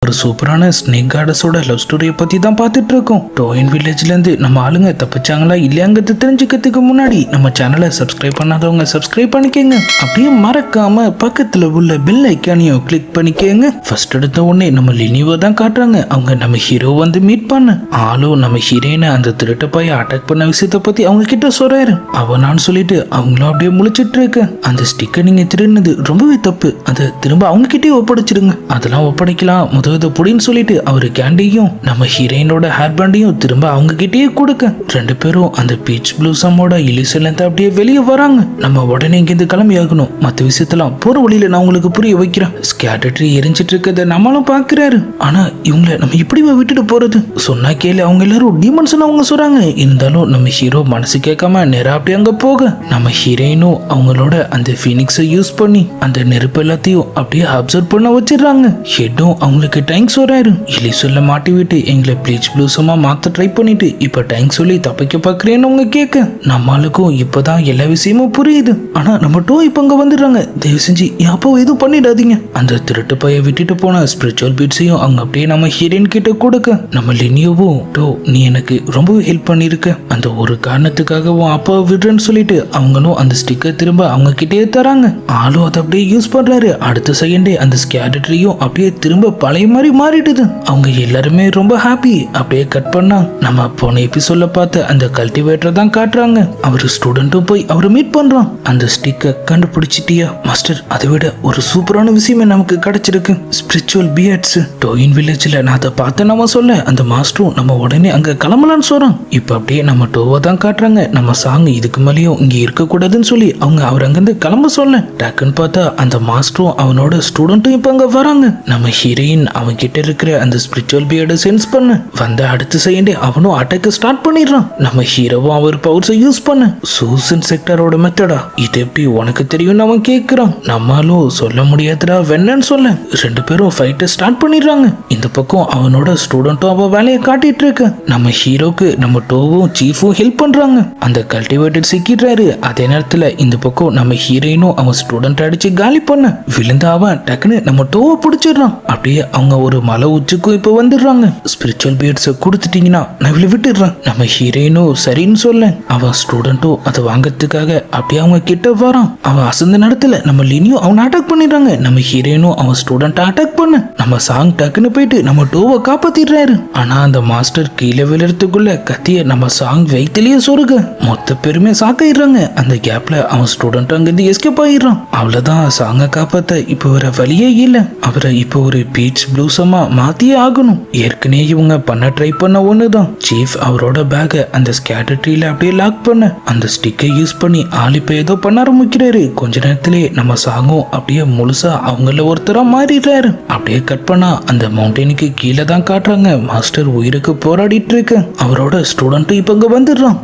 ஒரு சூப்பரான snake கார்டஸோட love ஸ்டோரியை பத்தி தான் பார்த்துட்டு இருக்கோம். டோயின் வில்லேஜ்ல இருந்து நம்ம ஆளுங்க தப்பிச்சாங்களா இல்லையாங்கிறது தெரிஞ்சுக்கிறதுக்கு முன்னாடி நம்ம சேனலை சப்ஸ்கிரைப் பண்ணாதவங்க சப்ஸ்கிரைப் பண்ணிக்கோங்க. அப்படியே மறக்காம பக்கத்துல உள்ள பெல் ஐக்கானையும் கிளிக் பண்ணிக்கோங்க. ஃபர்ஸ்ட் எடுத்த உடனே நம்ம லினியோ தான் காட்டுறாங்க. அவங்க நம்ம ஹீரோ வந்து மீட் பண்ண ஆளும் நம்ம ஹீரோயினை அந்த திருட்ட பைய அட்டாக் பண்ண விஷயத்த பத்தி அவங்க கிட்ட சொல்றாரு. அவனான்னு சொல்லிட்டு அவங்களும் அப்படியே முழிச்சிட்டு இருக்க. அந்த ஸ்டிக்கர் நீங்க திருடினது ரொம்பவே தப்பு, அதை திரும்ப அவங்க கிட்டே ஒப்படைச்சிருங்க. அதெல்லாம் ஒப்படைக்கலாம் முதல்ல புடின்னு சொல்லிட்டு அவரு கேண்டியும் நம்ம ஹீரோயினோட ஹேர் பேண்டையும் திரும்ப அவங்க கிட்டே கொடுக்க ரெண்டு பேரும் அந்த பீச் ப்ளூசமோட இலிசல அப்படியே வெளியே வராங்க. நம்ம உடனே இங்கிருந்து கிளம்பி ஆகணும். மற்ற விஷயத்தெல்லாம் போற வழியில நான் உங்களுக்கு புரிய வைக்கிறேன். ஸ்கேட்டரி எரிஞ்சிட்டு இருக்கத நம்மளும் பாக்குறாரு. ஆனா இவங்களை நம்ம இப்படி விட்டுட்டு போறது சொன்னா கேளு, அவங்க எல்லாரும் டீமன்ஸ் அவங்க சொல்றாங்க. இருந்தாலும் நம்ம ஹீரோ மனசு கேட்காம நேரா அப்படி அங்க போக நம்ம ஹீரோயினும் அவங்களோட அந்த ஃபீனிக்ஸை யூஸ் பண்ணி அந்த நெருப்பு எல்லாத்தையும் அப்படியே அப்சர்வ் பண்ண வச்சிடறாங்க. ஹெட்டும் அவங்களுக்கு டேங்க் சொல்றாரு. இலி சொல்ல மாட்டி விட்டு எங்களை ப்ளீச் ப்ளூசமா மாத்த ட்ரை பண்ணிட்டு இப்ப டேங்க் சொல்லி தப்பிக்க பாக்குறேன்னு அவங்க கேட்க நம்மளுக்கும் இப்பதான் எல்லா விஷயமும் புரியுது. ஆனா நம்ம டோ இப்ப அங்க வந்துடுறாங்க. தயவு செஞ்சு அப்போ எதுவும் பண்ணிடாதீங்க. அந்த திருட்டு பைய விட்டுட்டு போன ஸ்பிரிச்சுவல் பீட்ஸையும் அவங்க அப்படியே நம்ம ஹீரோயின் கிட்ட கொடுக்க நம்ம லினியோவும் டோ நீ எனக்கு ரொம்பவே ஹெல்ப் பண்ணிருக்க, அந்த ஒரு காரணத்துக்காகவும் அப்பா விடுறேன்னு சொல்லிட்டு அவங்களும் அந்த ஸ்டிக்கர் திரும்ப அவங்க கிட்டே தராங்க. ஆளும் அதை அப்படியே யூஸ் பண்றாரு. அடுத்த செகண்டே அந்த ஸ்கேட்டரியும் அப்படியே திரும்ப பழைய மாதிரி மாறிடுது. அவங்க எல்லாருமே ரொம்ப ஹாப்பி. அப்படியே கட் பண்ணா நம்ம போன எபிசோட்ல பார்த்த அந்த கல்டிவேட்டரை தான் காட்டுறாங்க. அவர் ஸ்டூடெண்ட்டும் போய் அவரை மீட் பண்றான். அந்த ஸ்டிக்கர் கண்டுபிடிச்சிட்டியா மாஸ்டர்? அதை விட ஒரு சூப்பரான விஷயமே நமக்கு கிடைச்சிருக்கு, ஸ்பிரிச்சுவல் பியர்ட்ஸ். டோயின் வில்லேஜ்ல நான் அதை பார்த்தேன் நம்ம சொல்ல அந்த மாஸ்டரும் நம்ம உடனே அங்க கிளம்பலான்னு சொல்றோம். இப்ப அப்படியே நம்ம டோவை தான் காட்டுறாங்க. நம்ம சாங் இதுக்கு மேலேயும் இங்க இருக்க கூடாதுன்னு சொல்லி அவங்க அவர் அங்கிருந்து கிளம்ப சொல்ல டக்குன்னு பார்த்தா அந்த மாஸ்டரும் அவனோட ஸ்டூடெண்ட்டும் இப்ப அங்க வராங்க. நம்ம ஹீரோயின் அவன் கிட்ட இருக்கிற அந்த ஸ்பிரிச்சுவல் பியர்டை சென்ஸ் பண்ண வந்த அடுத்த செகண்டே அவனும் அட்டாக் ஸ்டார்ட் பண்ணிடுறான். நம்ம ஹீரோவும் அவர் பவர்ஸை யூஸ் பண்ண சூசன் செக்டரோட மெத்தடா இது எப்படி உனக்கு தெரியும் அவன் கேட்கிறான். நம்மளும் சொல்ல முடியாதுடா வெண்ணன்னு சொல்ல ரெண்டு பேரும் ஃபைட்டை ஸ்டார்ட் பண்ணிடுறாங்க. இந்த பக்கம் அவனோட ஸ்டூடெண்ட்டும் அவன் வேலையை காட்டிட்டு இருக்க நம்ம ஹீரோக்கு நம்ம டோவும் சீஃபும் ஹெல்ப் பண்றாங்க. அந்த கல்டிவேட்டர் சிக்கிடுறாரு. அதே நேரத்துல இந்த பக்கம் நம்ம ஹீரோயினும் அவன் ஸ்டூடெண்ட் அடிச்சு காலி பண்ண விழுந்த அவன் டக்குன்னு நம்ம டோவை பிடிச்சிடுறான். அப்படியே அவங்க ஒரு மலை உச்சிக்கும் இப்ப வந்துடுறாங்க. ஸ்பிரிச்சுவல் பியர்ட்ஸை கொடுத்துட்டீங்கன்னா நான் இவளை விட்டுடுறேன். நம்ம ஹீரோயினும் சரின்னு சொல்ல அவன் ஸ்டூடெண்ட்டும் அதை வாங்கறதுக்காக அப்படியே அவங்க கிட்ட வரான். அவன் அசந்த நேரத்துல நம்ம லினியும் அவனை அட்டாக் பண்ணிடுறாங்க. நம்ம ஹீரோயினும் அவன் ஸ்டூடெண்ட் அட்டாக் பண்ண நம்ம சாங் டக்குன்னு போயிட்டு நம்ம டோவை காப்பாத்திடுறாரு. ஆனா அந்த மாஸ்டர் கீழே விழுறதுக்குள்ள கத்திய நம்ம சாங் வயிற்றுலயே சொருக மொத்த பேருமே சாக்காயிடுறாங்க. அந்த கேப்ல அவன் ஸ்டூடெண்ட் அங்கிருந்து எஸ்கேப் ஆயிடுறான். அவ்வளவுதான், சாங்க காப்பாத்த இப்ப வர வழியே இல்ல. அவரை இப்ப ஒரு பீச் ப்ளூசமா மாத்தியே ஆகணும். ஏற்கனவே இவங்க பண்ண ட்ரை பண்ண ஒண்ணுதான். சீஃப் அவரோட பேக அந்த ஸ்கேட்டர் ட்ரீல அப்படியே லாக் பண்ண அந்த ஸ்டிக்கை யூஸ் பண்ணி ஆளிப்ப ஏதோ பண்ண ஆரம்பிக்கிறாரு. கொஞ்ச நேரத்திலே நம்ம சாங்கும் அப்படியே முழுசா அவங்கள ஒருத்தரா மாறிடுறாரு. அப்படியே கட் பண்ணா அந்த மவுண்டனுக்கு கீழே தான் காட்டுறாங்க. மாஸ்டர் உயிருக்கு போராடிட்டு இருக்க அவரோட ஸ்டூடெண்ட் இப்ப இங்க வந்துடுறான்.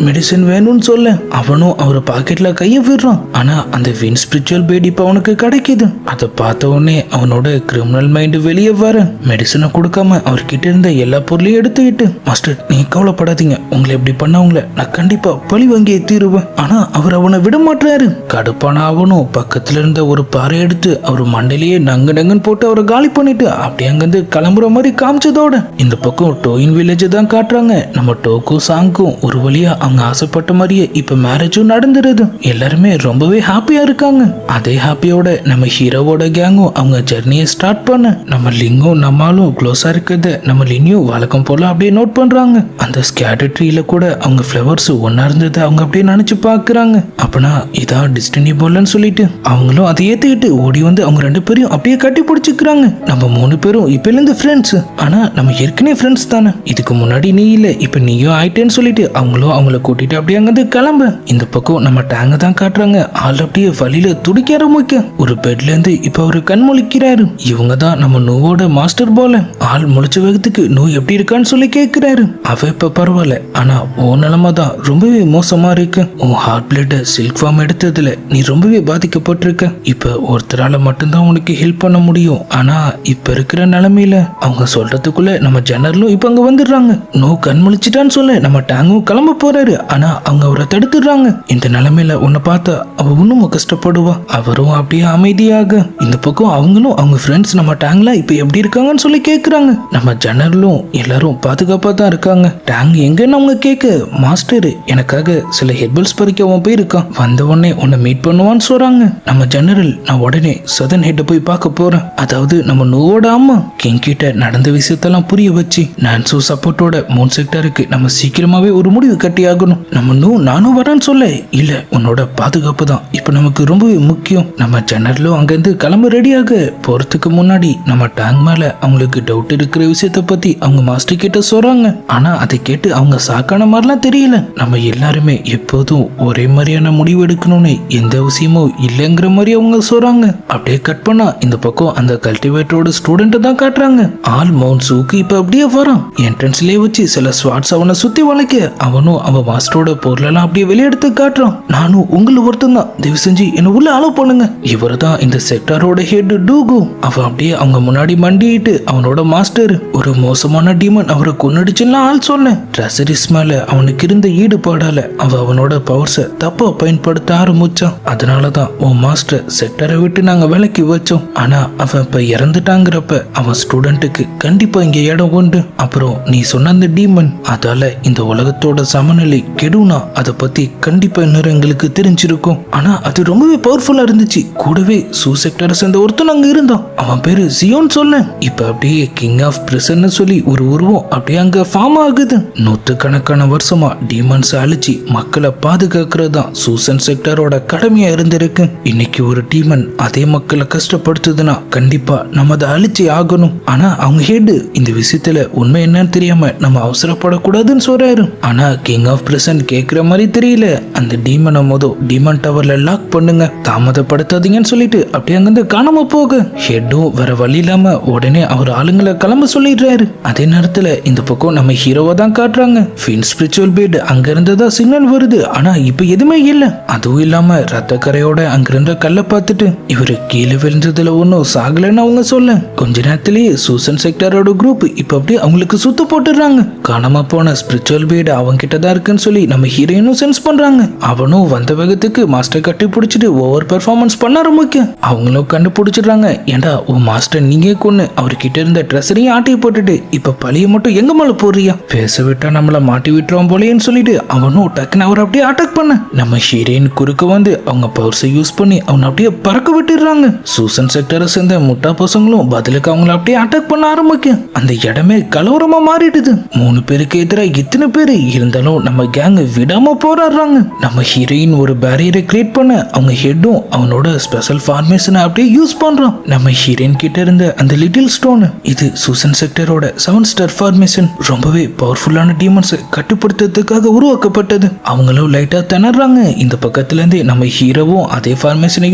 மெடிசன் வேணும்னு சொல்ல அவனும் அவர் பாக்கெட்ல கைய விடுறான். ஆனா அந்த வின் ஸ்பிரிச்சுவல் பேட் இப்ப அவனுக்கு கிடைக்குது. அதை பார்த்த உடனே அவனோட கிரிமினல் மைண்ட் வெளியே வர மெடிசனை கொடுக்காம அவர்கிட்ட இருந்த எல்லா பொருளையும் எடுத்துக்கிட்டு மாஸ்டர் நீங்க கவலைப்படாதீங்க, உங்களை எப்படி பண்ணவங்கள நான் கண்டிப்பா பழி வாங்கியே தீருவேன். ஆனா அவர் அவனை விட மாட்டாரு. கடுப்பான அவனும் பக்கத்துல இருந்த ஒரு பாறை எடுத்து அவர் மண்டையிலேயே நங்குன்னு போட்டு அவரை காலி பண்ணிட்டு அப்படியே அங்கிருந்து கிளம்புற மாதிரி காமிச்சதோட இந்த பக்கம் டோயின் வில்லேஜ் தான் காட்டுறாங்க. நம்ம டோக்கும் சாங்கும் ஒரு வழியா அவங்க ஆசைப்பட்ட மாதிரியே இப்ப மேரேஜும் நடந்துருது. எல்லாருமே ரொம்பவே ஹாப்பியா இருக்காங்க. அதே ஹாப்பியோட நம்ம ஹீரோவோட கேங்கும் அவங்க ஜெர்னியை ஸ்டார்ட் பண்ண நம்ம லிங்கும் நம்மளும் க்ளோஸா இருக்கிறத நம்ம லினியும் வழக்கம் போல அப்படியே நோட் பண்றாங்க. அந்த ஸ்கேட்டர் ட்ரீல கூட அவங்க ஃப்ளவர்ஸ் ஒன்னா இருந்தது அவங்க அப்படியே நினைச்சு பாக்குறாங்க. அப்பனா இதான் டிஸ்டினி போலன்னு சொல்லிட்டு அவங்களும் அதை ஏத்துக்கிட்டு ஓடி வந்து அவங்க ரெண்டு பேரையும் அப்படியே கட்டி பிடிச்சிக்கிறாங்க. நம்ம மூணு பேரும் இப்ப இருந்து ஃப்ரெண்ட்ஸ். ஆனா நம்ம ஏற்கனவே ஃப்ரெண்ட்ஸ் தானே, இதுக்கு முன்னாடி நீ இல்ல இப்ப நீயும் ஆயிட்டேன்னு சொல்லிட்டு அவங்களும் அவங்கள கூட்டிட்டு அப்படியே அங்கிருந்து கிளம்ப இந்த பக்கம் நம்ம டேங்க தான் காட்டுறாங்க. ஆள் அப்படியே வழியில துடிக்க ஆரம்பிக்க ஒரு பெட்ல இருந்து இப்ப அவரு கண் முழிக்கிறாரு. இவங்க தான் நம்ம நோவோட மாஸ்டர் போல. ஆள் முழிச்ச வேகத்துக்கு நோ எப்படி இருக்கான்னு சொல்லி கேட்கிறாரு. அவ இப்ப பரவாயில்ல, ஆனா உன் நிலைமை தான் ரொம்பவே மோசமா இருக்கு. உன் ஹார்ட் பிளட் சில்க் ஃபார்ம் எடுத்ததுல நீ ரொம்பவே பாதிக்கப்பட்டிருக்க. இப்ப ஒருத்தரால மட்டும்தான் உனக்கு ஹெல்ப் பண்ண முடியும். ஆனா இப்ப இருக்கிற நிலைமையில அவங்க சொல்றதுக்குள்ள நம்ம ஜெனரலும் இப்ப அங்க வந்துடுறாங்க. நோ கண் முழிச்சிட்டான்னு சொல்ல நம்ம டேங்கும் கிளம்ப போறாரு. ஆனா அவங்க அவரை தடுத்துடுறாங்க. இந்த நிலைமையில உன்னை பார்த்தா அவ இன்னும் கஷ்டப்படுவா. அவரும் அப்படியே அமைதியாக இந்த பக்கம் அவங்களும் அவங்க ஃப்ரெண்ட்ஸ் நம்ம டேங்க் டேங்லாம் இப்ப எப்படி இருக்காங்கன்னு சொல்லி கேக்குறாங்க. நம்ம ஜன்னலும் எல்லாரும் பாதுகாப்பா தான் இருக்காங்க. டேங் எங்கன்னு அவங்க கேட்க, மாஸ்டர் எனக்காக சில ஹெர்பல்ஸ் பறிக்க அவன் போயிருக்கான், வந்த உடனே உன்னை மீட் பண்ணுவான்னு சொல்றாங்க. நம்ம ஜெனரல் நான் உடனே சதன் ஹெட்டை போய் பார்க்க போறேன், அதாவது நம்ம நோவோட அம்மா. கிங் கிட்ட நடந்த விஷயத்தெல்லாம் புரிய வச்சு நான்சோ சப்போர்ட்டோட மூன் செக்டருக்கு நம்ம சீக்கிரமாவே ஒரு முடிவு கட்டி ஆகணும். நம்ம நானும் வரேன்னு சொல்ல, இல்ல உன்னோட பாதுகாப்பு தான் இப்ப நமக்கு ரொம்பவே முக்கியம். நம்ம ஜெனரலும் அங்கிருந்து கிளம்ப ரெடியாக போறதுக்கு முன்னாடி நம்ம டேங்க் மேல அவங்களுக்கு டவுட் இருக்கிற விஷயத்த பத்தி அவங்க மாஸ்டர் கிட்ட சொல்றாங்க. ஆனா அதை கேட்டு அவங்க சாக்கான மாதிரிலாம் தெரியல. நம்ம எல்லாருமே எப்போதும் ஒரே மாதிரியான முடிவு எடுக்கணும்னு எந்த விஷயமும் இல்லைங்கிற மாதிரி அவங்க சொல்றாங்க. அப்படியே கட் பண்ணா இந்த பக்கம் அந்த கல்டிவேட்டரோட ஸ்டூடெண்ட் தான் காட்டுறாங்க. ஆல் மவுண்ட் சூக்கு இப்ப அப்படியே வரான். என்ட்ரன்ஸ்லயே வச்சு சில ஸ்வாட்ஸ் அவனை சுத்தி வளைக்க அவனும் அவன் மாஸ்டரோட பொருளெல்லாம் அப்படியே வெளியெடுத்து காட்டுறான். நானும் உங்களை ஒருத்தன் தான், தயவு செஞ்சு என்ன உள்ள அலோவ் பண்ணுங்க. இவரு தான் இந்த செக்டாரோட ஹெட் டூகு. அவன் அப்படியே அவங்க முன்னாடி மண்டிட்டு அவனோட மாஸ்டர் ஒரு மோசமான டீமன் அவரை கொன்னடிச்சுன்னா ஆள் சொன்னேன். ட்ரெஸரிஸ் மேல அவனுக்கு இருந்த ஈடுபாடால அவனோட பவர்ஸை தப்பா பயன்படுத்த ஆரம்பிச்சான். அதனாலதான் உன் மாஸ்டர் செக்டரை விட்டு நாங்க விலக்கி வச்சோம். ஆனா அவன் இப்ப இறந்துட்டாங்கிறப்ப அவன் ஸ்டூடெண்ட்டுக்கு கண்டிப்பா இங்க இடம் உண்டு. அப்புறம் நீ சொன்ன அந்த டீமன், அதால இந்த உலகத்தோட சமநிலை கெடுனா அதை பத்தி கண்டிப்பா இன்னும் எங்களுக்கு தெரிஞ்சிருக்கும். ஆனா அது ரொம்பவே பவர்ஃபுல்லா இருந்துச்சு. கூடவே சூ செக்டரை சேர்ந்த ஒருத்தன் அங்க இருந்தான், அவன் பேரு ஜியோன் சொன்னேன். இப்ப அப்படியே கிங் ஆஃப் பிரிசன் சொல்லி ஒரு உருவம் அப்படியே அங்க ஃபார்ம் ஆகுது. நூற்றுக்கணக்கான வருஷமா டீமன்ஸ் அழிச்சு மக்களை பாதுகாக்கிறது தான் சூசன் செக்டரோட கடமையா இருந்திருக்கு. இன்னைக்கு ஒரு டீமன் அதே மக்களை கஷ்டப்படுத்துதுன்னா கண்டிப்பா நம்ம அதை அழிச்சு ஆகணும். ஆனா அவங்க ஹெட் இந்த விஷயத்துல உண்மை என்னன்னு தெரியாம நம்ம அவசரப்படக்கூடாதுன்னு சொல்றாரு. ஆனா கிங் ஆஃப் பிரசன்ட் கேக்குற மாதிரி தெரியல. அந்த டீமனை டீமன் டவர்ல லாக் பண்ணுங்க, தாமதப்படுத்தாதீங்கன்னு சொல்லிட்டு அப்படியே அங்கிருந்து காணாம போக ஹெட்டும் வேற வழி இல்லாம உடனே அவர் ஆளுங்களை கிளம்ப சொல்லிடுறாரு. அதே நேரத்துல இந்த பக்கம் நம்ம ஹீரோவை தான் காட்டுறாங்க. ஃபின் ஸ்பிரிச்சுவல் பீட் அங்க இருந்ததா சிக்னல் வருது, ஆனா இப்ப எதுவுமே இல்ல. அதுவும் இல்லாம ரத்த கரையோட அங்க இருந்த கல்லை பார்த்துட்டு இவரு கீழே விழுந்ததுல ஒன்னும் சாகலன்னு அவங்க சொல்ல, கொஞ்ச நேரத்திலேயே சூசன் செக்டரோட குரூப் இப்ப அப்படியே அவங்களுக்கு சுத்து போட்டுறாங்க. காணாம போன ஸ்பிரிச்சுவல் பீட் அவங்க கிட்டதான் இருக்குன்னு சொல்லி நம்ம ஹீரோயினும் சென்ஸ் பண்றாங்க. அவனும் வந்த வேகத்துக்கு மாஸ்டர் கட்டி பிடிச்சிட்டு ஓவர் பெர்ஃபார்மன்ஸ் பண்ண ஆரம்பிக்க அவங்களும் கண்டுபிடிச்சிடுறாங்க. ஏண்டா உன் மாஸ்டர் நீங்க கொன்னு அவர்கிட்ட இருந்த ட்ரெஸ்ஸரையும் ஆட்டி போட்டுட்டு இப்ப பழிய மட்டும் எங்க மேல போடுறியா, பேச விட்டா நம்மள மாட்டி விட்டுறோம் போலேன்னு சொல்லிட்டு அவனும் டக்குன்னு அவர் அப்படியே அட்டாக் பண்ண நம்ம ஹீரோயின் குறுக்க வந்து அவங்க பவர்ஸை யூஸ் பண்ணி அவனை அப்படியே பறக்க விட்டுடுறாங்க. சூசன் செக்டரை சேர்ந்த முட்டா பசங்களும் பதிலுக்கு அவங்கள அப்படியே அட்டாக் பண்ண ஆரம்பிக்க அந்த இடமே கலவரமா மாறிடுது. 3 பேருக்கு எதிராக இத்தனை பேரு இருந்தாலும் நம்ம கேங் விடாம போராடுறாங்க. நம்ம ஹீரோயின் ஒரு பேரியரை கிரியேட் பண்ண அவங்க ஹெட்டும் அவனோட ஸ்பெஷல் ஃபார்மேஷனை அப்படியே யூஸ் பண்றான். நம்ம ஹீரோயின் கிட்ட இருந்த அந்த லிட்டில் ஸ்டோன் இது சூசன் செக்டரோட 7 ஸ்டார் ஃபார்மேஷன், ரொம்பவே பவர்ஃபுல்லான டீமன்ஸ் கட்டுப்படுத்துறதுக்காக உருவாக்கப்பட்டது. அவங்களும் லைட்டா திணறாங்க. இந்த பக்கத்துல இருந்து நம்ம ஹீரோவும் அதே ஃபார்மேஷனை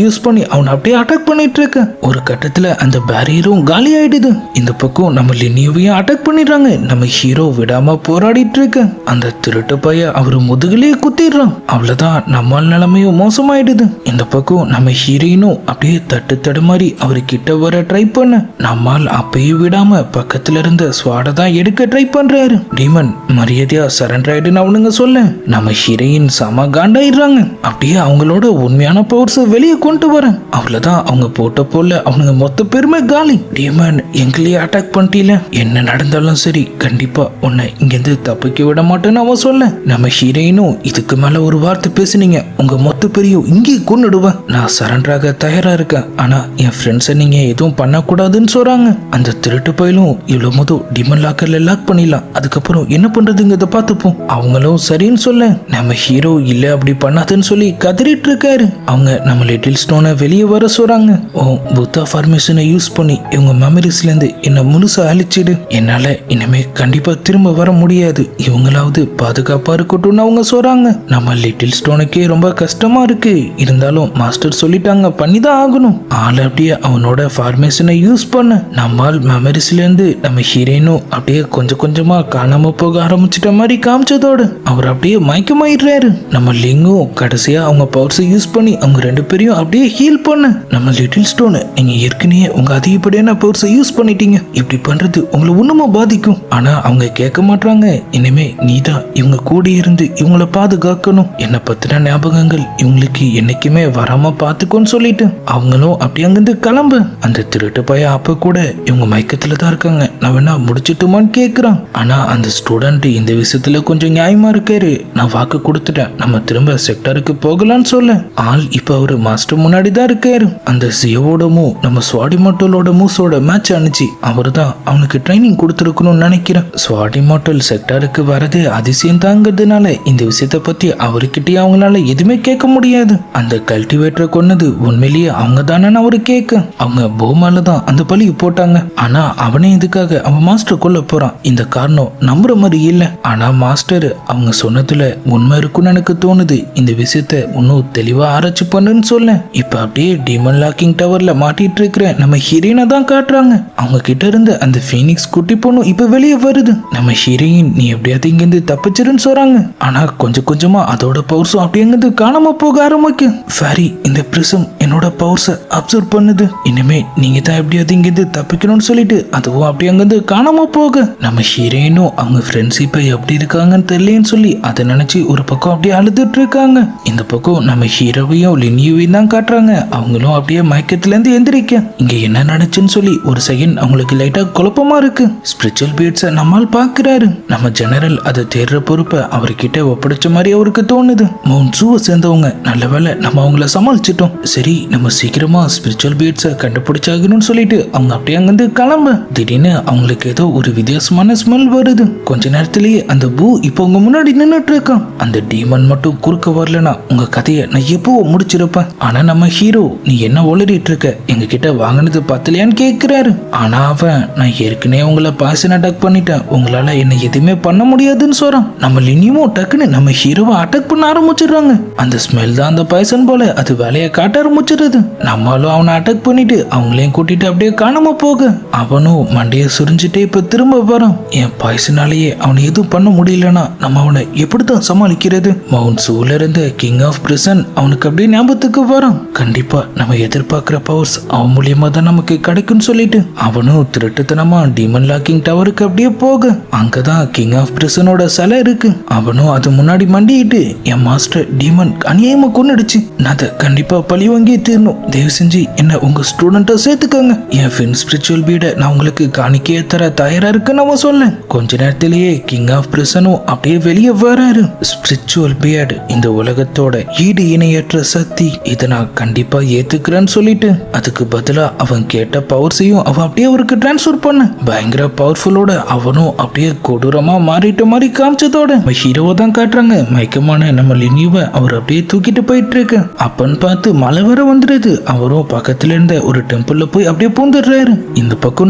யூஸ் பண்ணி அவனை அப்படியே அட்டாக் பண்ணிட்டு இருக்க ஒரு கட்டத்துல அந்த பேரியரும் காலி ஆயிடுது. இந்த பக்கம் நம்ம லினியோவையும் அட்டாக் பண்ணிடுறாங்க. நம்ம ஹீரோ விடாம போராடிட்டு இருக்க அந்த திருட்டு பைய அவரு முதுகிலேயே குத்திடுறான். அவ்வளவுதான், நம்மால் நிலைமையும் மோசமாயிடுது. இந்த பக்கம் நம்ம ஹீரோயினும் அப்படியே தட்டு தடுமாறி அவரு கிட்ட வர ட்ரை பண்ண நம்மால் அப்பயும் விடாம பக்கத்துல இருந்த ஸ்வாட தான் எடுக்க ட்ரை பண்றாரு. டீமன் மரியாதையா சரண்டர் ஆயிடுன்னு அவனுங்க சொல்ல நம்ம ஹீரோயின் சம காண்டாயிடுறாங்க. அப்படியே அவங்களோட உண்மையான பவர்ஸ் வெளியே கொண்டு வர அவ்வளவுதான், அவங்க போட்ட போல அவனுங்க மொத்த பேருமே காலி. டீமன் எங்களையே அட்டாக் பண்ணிட்டீல, என்ன நடந்தாலும் சரி கண்டிப்பா உன்னை இங்கிருந்து தப்பிக்க விட மாட்டேன்னு அவன் சொல்ல நம்ம ஹீரோயினும் இதுக்கு மேல ஒரு வார்த்தை பேசுனீங்க உங்க மொத்த பேரையும் இங்கே கொன்னுடுவேன், நான் சரண்டராக தயாரா இருக்கேன், ஆனா என் ஃப்ரெண்ட்ஸை நீங்க எதுவும் பண்ணக்கூடாதுன்னு சொல்றாங்க. அந்த திருட்டு பயிலும் இவ்வளவு மொதல் டிமன் லாக்கர்ல லாக் பண்ணிடலாம், அதுக்கப்புறம் என்ன பண்றதுங்கிறத பார்த்துப்போம். அவங்களும் சரின்னு சொல்ல நம்ம ஹீரோ இல்ல அப்படி பண்ணாதுன்னு சொல்லி கதறிட்டு இருக்காரு. அவங்க நம்ம லிட்டில் ஸ்டோனை வெளியே வர சொல்றாங்க. ஓ புத்தா ஃபார்மேஷனை யூஸ் பண்ணி இவங்க மெமரிஸ்ல இருந்து என்ன முழுசா அழிச்சிடு, என்னால இனிமே கண்டிப்பா திரும்ப வர முடியாது, இவங்களாவது பாதுகாப்பா இருக்கட்டும்னு அவங்க சொல்றாங்க. நம்ம லிட்டில் ஸ்டோனுக்கே ரொம்ப கஷ்டமா இருக்கு, இருந்தாலும் மாஸ்டர் சொல்லிட்டாங்க பண்ணிதான் ஆகணும். ஆள் அப்படியே அவனோட ஃபார்மேஷனை யூஸ் பண்ண நம்மால் மெமரிஸ்ல இருந்து நம்ம ஹீரோயினும் அப்படியே கொஞ்சம் கொஞ்சமா காணாம போக ஆரம்பிச்சிட்ட மாதிரி காமிச்சதோடு அவர் அப்படியே மயக்கமாயிடுறாரு. நம்ம லிங்கும் கடைசியா அவங்க பவர்ஸை யூஸ் பண்ணி அவங்க 2 பேரையும் அப்படியே ஹீல் பண்ண நம்ம லிட்டில் ஸ்டோன் நீங்க ஏற்கனவே உங்க அதிகப்படியான பவர்ஸை யூஸ் பண்ணிட்டீங்க, இப்படி பண்றது உங்களை ஒண்ணுமா பாதிக்கும், ஆனா அவங்க கேட்க மாட்டாங்க. இனிமே நீதான் இவங்க கூட இருந்து இவங்கள பாதுகாக்கணும், என்ன பத்தின ஞாபகங்கள் இவங்களுக்கு என்னைக்குமே வராம பாத்துக்கோன்னு சொல்லிட்டு அவங்களும் அப்படி அங்கிருந்து கிளம்ப அந்த திருட்டு பையன் அப்ப கூட இவங்க மயக்கத்துல தான் இருக்காங்க, நான் வேணா முடிச்சிட்டுமான்னு கேக்குறான். ஆனா அந்த ஸ்டூடெண்ட் இந்த விஷயத்துல கொஞ்சம் நியாயமா இருக்காரு. நான் வாக்கு கொடுத்துட்டேன், நம்ம திரும்ப செக்டருக்கு போகலான்னு சொல்ல ஆள் இப்ப அவரு மாஸ்டர் முன்னாடி தான் இருக்காரு. அந்த சியோட நம்ம ஸ்வாடி மாட்டலோட மூஸோட மேட்ச் அனுச்சு அவரு தான் அவனுக்கு ட்ரைனிங் கொடுத்துருக்கணும்னு நினைக்கிறேன். ஸ்வாடி மாட்டல் செக்டருக்கு வரது அதிசயம் தாங்கிறதுனால இந்த விஷயத்த பத்தி அவர்கிட்டயே அவங்களால எதுவுமே கேட்க முடியாது. அந்த கல்டிவேட்டரை கொன்னது உண்மையிலேயே அவங்க தானே அவரு கேட்க அவங்க போமால தான் அந்த பழி போட்டாங்க. ஆனா அவனே இதுக்காக அவன் மாஸ்டர் கொல்ல போறான். இந்த காரணம் நம்புற மாதிரி இல்ல. ஆனா மாஸ்டர் அவங்க சொன்னதுல உண்மை இருக்குன்னு எனக்கு தோணுது. இந்த விஷயத்த இன்னும் தெளிவா ஆராய்ச்சி பண்ணுன்னு சொல்ல இப்ப அப்படியே டீமன் லாக்கிங் டவர்ல மாட்டிட்டு இருக்கிற நம்ம ஹீரோயினை தான் காட்டுறாங்க. அவங்க கிட்ட இருந்து அந்த ஃபீனிக்ஸ் குட்டி பொண்ணு இப்ப வெளியே வருது. நம்ம ஹீரோயின் நீ எப்படியாவது இங்கிருந்து தப்பிச்சிருன்னு சொல்றாங்க. ஆனா கொஞ்சம் கொஞ்சமா அதோட பவர்ஸும் அப்படி எங்கிருந்து காணாம போக ஆரம்பிக்கும். ஃபேரி இந்த பிரிசம் என்னோட பவர்ஸை அப்சர்வ் பண்ணுது, இனிமே நீங்க தான் எப்படியாவது இங்கிருந்து தப்பிக்கணும்னு சொல்லிட்டு அதுவும் அப்படி அங்கிருந்து காணாம போக நம்ம ஹீரோயினும் அவங்க ஃப்ரெண்ட்ஸ் இப்ப எப்படி இருக்காங்கன்னு தெரியலன்னு சொல்லி அதை நினைச்சு ஒரு பக்கம் அப்படியே அழுதுட்டு இருக்காங்க. இந்த பக்கம் நம்ம ஹீரோவையும் லினியுவையும் தான் காட்டுறாங்க. அவங்களும் அப்படியே மயக்கத்துல இருந்து எந்திரிக்க இங்க என்ன நடந்துச்சுன்னு சொல்லி ஒரு செகண்ட் அவங்களுக்கு லைட்டா குழப்பமா இருக்கு. ஸ்பிரிச்சுவல் பீட்ஸை நம்மால் பாக்குறாரு. நம்ம ஜெனரல் அதை தேடுற பொறுப்பை அவர்கிட்ட ஒப்படைச்ச மாதிரி அவருக்கு தோணுது. மவுண்ட் ஜூவை சேர்ந்தவங்க நல்ல வேலை நம்ம அவங்கள சமாளிச்சிட்டோம். சரி நம்ம சீக்கிரமா ஸ்பிரிச்சுவல் பீட்ஸை கண்டுபிடிச்சாகணும்னு சொல்லிட்டு அவங்க அப்படியே அங்கிருந்து கிளம்ப திடீர்னு அவங்களுக்கு ஏதோ ஒரு வித்தியாசமான ஸ்மெல் வருது. கொஞ்ச நேரத்திலேயே அந்த பூ இப்போ உங்க முன்னாடி நின்னுட்டு இருக்கான். அந்த டீமன் மட்டும் குறுக்க வரலனா உங்க கதையை நான் எப்போ முடிச்சிருப்பேன். ஆனா நம்ம ஹீரோ நீ என்ன ஒளறிட்டு இருக்க, எங்க கிட்ட வாங்கினது பத்தலையான்னு கேட்கிறாரு. ஆனா அவன் நான் ஏற்கனவே உங்களை பாய்சன் அட்டாக் பண்ணிட்டேன், உங்களால என்ன எதுவுமே பண்ண முடியாதுன்னு சொல்றான். நம்ம லினியும் டக்குன்னு நம்ம ஹீரோவை அட்டாக் பண்ண ஆரம்பிச்சிடுறாங்க. அந்த ஸ்மெல் தான் அந்த பாய்சன் போல அது வேலையை காட்ட ஆரம்பிச்சிருது. நம்மளும் அவனை அட்டாக் பண்ணிட்டு அவங்களையும் கூட்டிட்டு அப்படியே காணாம போக அவனும் மண்டையை சுரிஞ்சுட்டே இப்ப திரும்ப வரான். என் பாய்சனாலேயே அவனை எதுவும் பண்ண முடியலன்னா நம்ம அவனை எப்படித்தான் சமாளிக்கிறது. மவுண்ட் சூல இருந்து கிங் ஆஃப் பிரிசன் அவனுக்கு அப்படியே ஞாபகத்துக்கு வரான். கண்டிப்பா நம்ம எதிர்பார்க்கிற பவர்ஸ் அவன் மூலியமா தான் நமக்கு கிடைக்கும்னு சொல்லிட்டு அவனும் திருட்டுத்தனமா டீமன் லாக்கிங் டவருக்கு அப்படியே போக அங்கதான் கிங் ஆஃப் பிரிசனோட சிலை இருக்கு. அவனும் அது முன்னாடி மண்டிட்டு என் மாஸ்டர் டீமன் அநியாயமா கொன்னுடுச்சு, நான் அதை கண்டிப்பா பழி வாங்கி தீரணும், தயவு செஞ்சு என்ன உங்க ஸ்டூடெண்ட்டை சேர்த்துக்கோங்க, என் ஃபின் ஸ்பிரிச்சுவல் பீட நான் உங்களுக்கு காணிக்கையே தர தயாரா இருக்குன்னு அவன் சொல்ல கொஞ்ச நேரத்திலேயே கிங் ஆஃப் பிரிசனும் அப்படியே வெளியே வராரு. ஸ்பிரிச்சுவல் பீட் இந்த உலகத்தோட ஈடு இணையற்ற சக்தி, இதை நான் கண்டிப்பா ஏத்துக்கிறேன்னு சொல்லிட்டு அதுக்கு பதிலா அவன் கேட்ட பவர்ஸையும் அவன் அப்படியே அவருக்கு டிரான்ஸ்ஃபர் பண்ண பயங்கர பவர்ஃபுல்லோட அவனும் அப்படியே கொடூரமா மாறிட்ட மாதிரி காமிச்சதோட ஹீரோவை தான் காட்டுறாங்க. மயக்கமான நம்ம லினியுவை அவர் அப்படியே தூக்கிட்டு போயிட்டு இருக்கு. அப்பன்னு பார்த்து மழை வர வந்துடுது. அவரும் பக்கத்துல இருந்த ஒரு டெம்பிள்ல போய் அப்படியே பூந்துடுறாரு. இந்த பக்கம்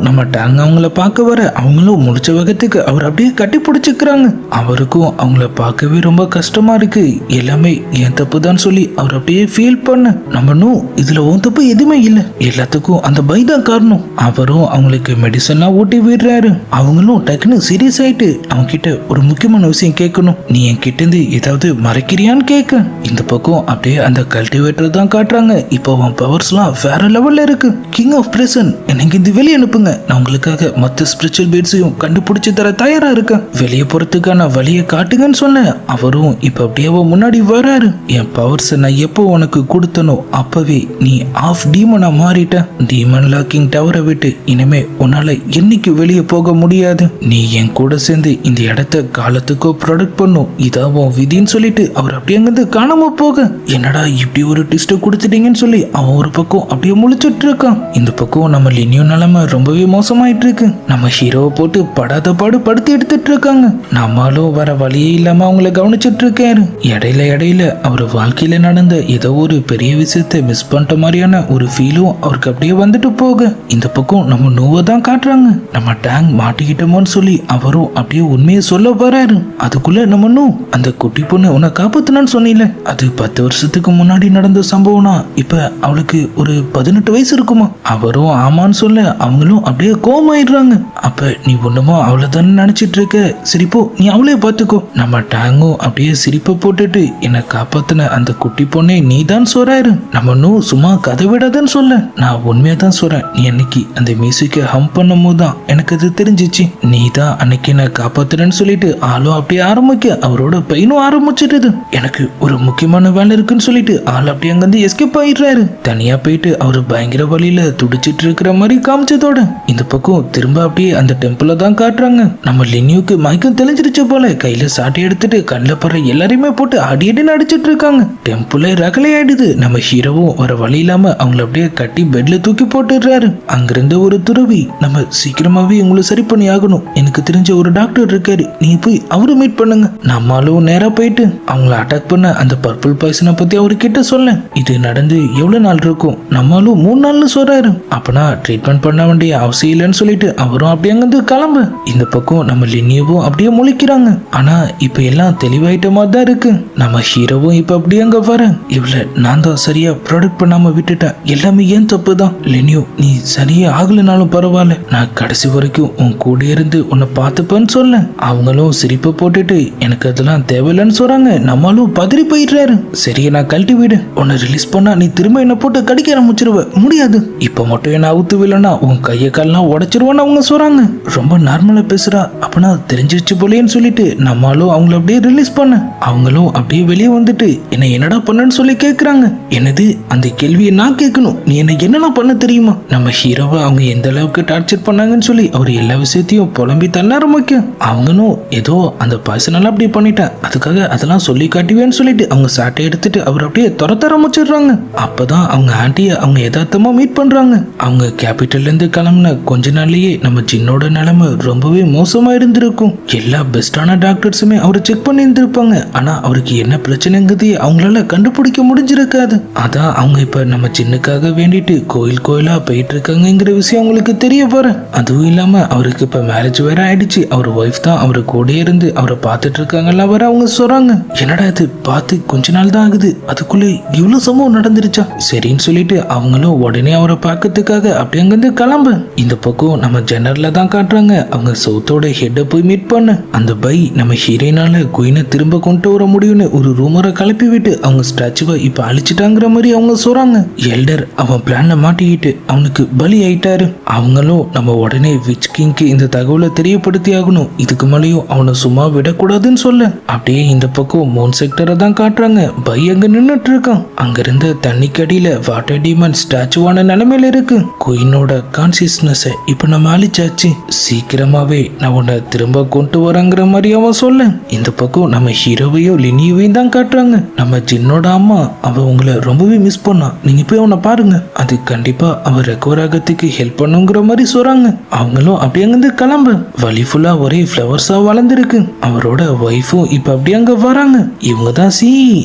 நம்ம டேங் அவங்கள பார்க்க வர அவங்களும் முடிச்ச வேகத்துக்கு அவர் அப்படியே கட்டி பிடிச்சிக்கிறாங்க. அவருக்கும் அவங்கள பார்க்கவே ரொம்ப கஷ்டமா இருக்கு. எல்லாமே என் தப்பு தான் சொல்லி அவர் அப்படியே ஃபீல் பண்ண நம்ம இதுல உன் தப்பு எதுவுமே இல்லை, எல்லாத்துக்கும் அந்த பை தான் காரணம். அவரும் அவங்களுக்கு மெடிசன்லாம் ஊட்டி விடுறாரு. அவங்களும் டக்குன்னு சீரியஸ் ஆயிட்டு அவங்க கிட்ட ஒரு முக்கியமான விஷயம் கேட்கணும், நீ என் கிட்ட இருந்து ஏதாவது மறைக்கிறியான்னு கேட்க இந்த பக்கம் அப்படியே அந்த கல்டிவேட்டர் தான் காட்டுறாங்க. இப்போ அவன் பவர்ஸ்லாம் வேற லெவல்ல இருக்கு. கிங் ஆஃப் பிரிசன் எனக்கு இந்த வெளியே அனுப்புங்க, நான் உங்களுக்காக மற்ற ஸ்பிரிச்சுவல் பீட்ஸையும் கண்டுபிடிச்சு தர தயாரா இருக்கேன், வெளியே போறதுக்கான வழியை காட்டுங்கன்னு சொன்ன அவரும் இப்ப அப்படியே முன்னாடி வராரு. என் பவர்ஸ் நான் எப்போ உனக்கு கொடுத்தனோ அப்பவே நீ ஆஃப் டீமனா மாறிட்ட. டீமன் லாக்கிங் டவரை விட்டு இனிமே உன்னால என்னைக்கு வெளியே போக முடியாது. நீ என் கூட சேர்ந்து இந்த இடத்த காலத்துக்கோ ப்ரொடக்ட் பண்ணும், இதாவும் விதின்னு சொல்லிட்டு அவர் அப்படியே அங்கிருந்து காணாம போக என்னடா இப்படி ஒரு ட்விஸ்ட் கொடுத்துட்டீங்கன்னு சொல்லி அவன் ஒரு பக்கம் அப்படியே முழிச்சிட்டு இருக்கான். இந்த பக்கம் நம்ம லினியும் நிலைமை ரொம்பவே மோசமாயிட்டு இருக்கு. நம்ம ஹீரோவை போட்டு படாத பாடு படுத்து எடுத்துட்டு இருக்காங்க. நம்மளும் வர வழியே இல்லாம அவங்கள கவனிச்சிட்டு இருக்காரு. இடையில அவர் வாழ்க்கையில நடந்த ஏதோ ஒரு பெரிய விஷயத்தை மிஸ் பண்ணிட்ட மாதிரியான ஒரு ஃபீலும் அவருக்கு அப்படியே வந்துட்டு போக இந்த பக்கம் நம்ம நோவை தான் காட்டுறாங்க. நம்ம டேங் மாட்டிக்கிட்டோமோன்னு சொல்லி அவரும் அப்படியே உண்மையை சொல்ல வராரு. அதுக்குள்ள நம்ம நோ அந்த குட்டி பொண்ணு உன்னை காப்பாத்தினான்னு சொன்னீல, அது 10 வருஷத்துக்கு முன்னாடி நடந்த சம்பவம்னா இப்ப அவளுக்கு ஒரு 18 வயசு இருக்குமா? அவரும் ஆமான்னு சொல்ல அவங்களும் அப்படியே கோமாயிடுறாங்க. அப்ப நீ ஒண்ணுமோ அவளை தானே நினைச்சிட்டு இருக்க, சிரிப்போ நீ அவளே பாத்துக்கோ. நம்ம டேங்கும் அப்படியே சிரிப்பை போட்டுட்டு என்னை காப்பாத்தின அந்த குட்டி பொண்ணே நீ தான் சொல்றாரு. நம்ம நோ சும்மா கதை விடாதன்னு சொல்ல நான் உண்மையா தான் சொல்றேன், நீ அன்னைக்கு அந்த மியூசிக்கை ஹம் பண்ணும் போதுதான் எனக்கு அது தெரிஞ்சிச்சு, நீ தான் அன்னைக்கு என்ன காப்பாத்துறேன்னு சொல்லிட்டு ஆளும் அப்படியே ஆரம்பிக்க அவரோட பையனும் ஆரம்பிச்சிடுது. எனக்கு ஒரு முக்கியமான வேலை இருக்குன்னு சொல்லிட்டு ஆள் அப்படியே அங்கிருந்து எஸ்கேப் ஆயிடுறாரு. தனியா போயிட்டு அவரு பயங்கர வழியில துடிச்சிட்டு இருக்கிற மாதிரி காமிச்சதோட இந்த பக்கம் திரும்ப அப்படியே அந்த டெம்பிள தான் காட்டுறாங்க. நம்ம லினியூக்கு மயக்கம் தெளிஞ்சிருச்சு போல. கையில சாட்டை எடுத்துட்டு கண்ணில் படுற எல்லாரையுமே போட்டு அடியடின்னு அடிச்சிட்டு இருக்காங்க. டெம்பிளே ரகலை ஆயிடுது. நம்ம ஹீரோவும் வர வழி இல்லாம அவங்கள அப்படியே கட்டி பெட்ல தூக்கி போட்டுடுறாரு. அங்கிருந்த ஒரு துறவி, நம்ம சீக்கிரமாவே உங்களை சரி பண்ணி ஆகணும், எனக்கு தெரிஞ்ச ஒரு டாக்டர் இருக்காரு, நீங்க போய் அவரை மீட் பண்ணுங்க. நம்மளும் நேரா போயிட்டு அவங்கள அட்டாக் பண்ண அந்த பர்பிள் பாய்சனை பத்தி அவர்கிட்ட சொல்ல. இது நடந்து எவ்வளவு நாள் இருக்கும்? நம்மளும் 3 நாள்னு சொல்றாரு. அப்பனா ட்ரீட்மெண்ட் பண்ண வேண்டிய அவசியம் இல்லைன்னு சொல்லிட்டு அவரும் அப்படியே அங்கிருந்து கிளம்பு. இந்த பக்கம் நம்ம லினியவும் அப்படியே முழிக்கிறாங்க. ஆனா இப்ப எல்லாம் தெளிவாயிட்ட மாதிரி தான் இருக்கு. நம்ம ஹீரோவும் இப்ப அப்படியே அங்க வர. இவ்வளவு நான் தான் சரியா ப்ரொடக்ட் பண்ணாம விட்டுட்டேன், எல்லாமே ஏன் தப்பு தான். லினியோ, நீ சரியா ஆகலனாலும் பரவாயில்ல, நான் கடைசி வரைக்கும் உன் கூட இருந்து உன்னை பார்த்துப்பேன்னு சொல்ல. அவங்களும் சிரிப்பை போட்டுட்டு எனக்கு அதெல்லாம் தேவையில்லைன்னு சொல்றாங்க. நம்மளும் பதறி போயிடுறாரு. சரியா நான் கழட்டி விடு, உன்னை ரிலீஸ் பண்ணா நீ திரும்ப என்ன போட்டு கடிக்க ஆரம்பிச்சிருவ, முடியாது, இப்ப மட்டும் என்ன அவுத்து விடலன்னா உன் கையை கால்லாம் உடைச்சிருவான்னு அவங்க சொல்றாங்க. ரொம்ப நார்மலா பேசுறா, அப்பனா தெரிஞ்சிருச்சு போலேன்னு சொல்லிட்டு நம்மளும் அவங்கள அப்படியே ரிலீஸ் பண்ண. அவங்களும் அப்படியே வெளியே வந்துட்டு என்ன என்னடா பண்ணன்னு சொல்லி கேக்குறாங்க. என்னது, அந்த கேள்வியை நான் கேட்கணும், நீ என்ன என்னெல்லாம் பண்ண தெரியுமா? நம்ம ஹீரோவை அவங்க எந்த அளவுக்கு டார்ச்சர் பண்ணாங்கன்னு சொல்லி அவர் எல்லா விஷயத்தையும் புலம்பி தள்ள ஆரம்பிக்க. அவங்களும் ஏதோ அந்த பர்சனலா அப்படி பண்ணிட்டேன், அதுக்காக அதெல்லாம் சொல்லி காட்டுவேன்னு சொல்லிட்டு அவங்க சாட்டை எடுத்துட்டு அவர் அப்படியே துரத்த ஆரம்பிச்சிடுறாங்க. அப்பதான் அவங்க ஆண்டியை அவங்க யதார்த்தமா மீட் பண்றாங்க. அவங்க கேபிட்டல்ல இருந்து கிளம்புன கொஞ்ச நாள்லயே நம்ம ஜின்னோட நிலைமை ரொம்பவே மோசமா இருந்திருக்கும். எல்லா பெஸ்டான டாக்டர்ஸுமே அவரை செக் பண்ணி இருந்திருப்பாங்க. ஆனா அவருக்கு என்ன பிரச்சனைங்கிறது அவங்களால கண்டுபிடிக்க முடிஞ்சிருக்காது. அதான் அவங்க இப்ப நம்ம ஜின்னுக்காக வேண்டிட்டு கோயில் கோயிலா போயிட்டு இருக்காங்கிற விஷயம் அவங்களுக்கு தெரிய போற. அதுவும் இல்லாம அவருக்கு இப்ப மேரேஜ் வேற ஆயிடுச்சு. அவர் ஒய்ஃப் தான் அவரு கூட இருந்து அவரை பார்த்துட்டு இருக்காங்கல்ல வர அவங்க சொல்றாங்க. என்னடா இது, பார்த்து கொஞ்ச நாள் தான் ஆகுது, அதுக்குள்ள இவ்வளவு சம்பவம் நடந்துருச்சா? சரின்னு சொல்லிட்டு அவங்களும் உடனே அவரை பார்க்கறதுக்காக அப்படி அங்கிருந்து கிளம்பு. இந்த பக்கம் நம்ம ஜெனரல்ல தான் காட்டுறாங்க. அவங்க சவுத்தோட ஹெட்டை போய் மீட் பண்ண. அந்த பை நம்ம ஹீரோயினால குயினை திரும்ப கொண்டு வர முடியும்னு ஒரு ரூமரை கிளப்பி விட்டு அவங்க ஸ்டாச்சுவை இப்ப அழிச்சிட்டாங்கிற மாதிரி அவங்க சொல்றாங்க. எல்டர் அவன் பிளான்ல மாட்டிக்கிட்டு அவனுக்கு பலி ஆயிட்டாரு. அவங்களும் நம்ம உடனே விச் கிங்க்கு இந்த தகவலை தெரியப்படுத்தி ஆகணும், இதுக்கு மேலேயும் அவனை சும்மா விடக்கூடாதுன்னு சொல்ல. அப்படியே இந்த பக்கம் மோன் செக்டரை தான் காட்டுறாங்க. பை அங்க நின்னுட்டு இருக்கான். அங்க இருந்த தண்ணிக்கு அடியில வாட்டர் டீமன் ஸ்டாச்சுவான நிலைமையில இருக்கு. குயினோட கான்சியஸ்னஸ் இப்ப நம்ம அழிச்சாச்சு, சீக்கிரமாவே நான் உன்னை திரும்ப கொண்டு வரங்கிற மாதிரி அவன் சொல்ல. இந்த பக்கம் நம்ம ஹீரோவையும் லினியவையும் தான் காட்டுறாங்க. நம்ம ஜின்னோட அம்மா அவ உங்களை ரொம்பவே மிஸ் பண்ணா, நீங்க போய் அவனை பாருங்க, அது கண்டிப்பா அவ ரெக்கவர் ஆகிறதுக்கு ஹெல்ப் பண்ணுங்கிற மாதிரி சொல்றாங்க. அவங்களும் அப்படி அங்கிருந்து கிளம்பு. வழி ஃபுல்லா ஒரே ஃபிளவர்ஸா வளர்ந்துருக்கு. அவரோட ஒய்ஃபும் இப்ப அப்படி அங்க வராங்க. இவங்க தான்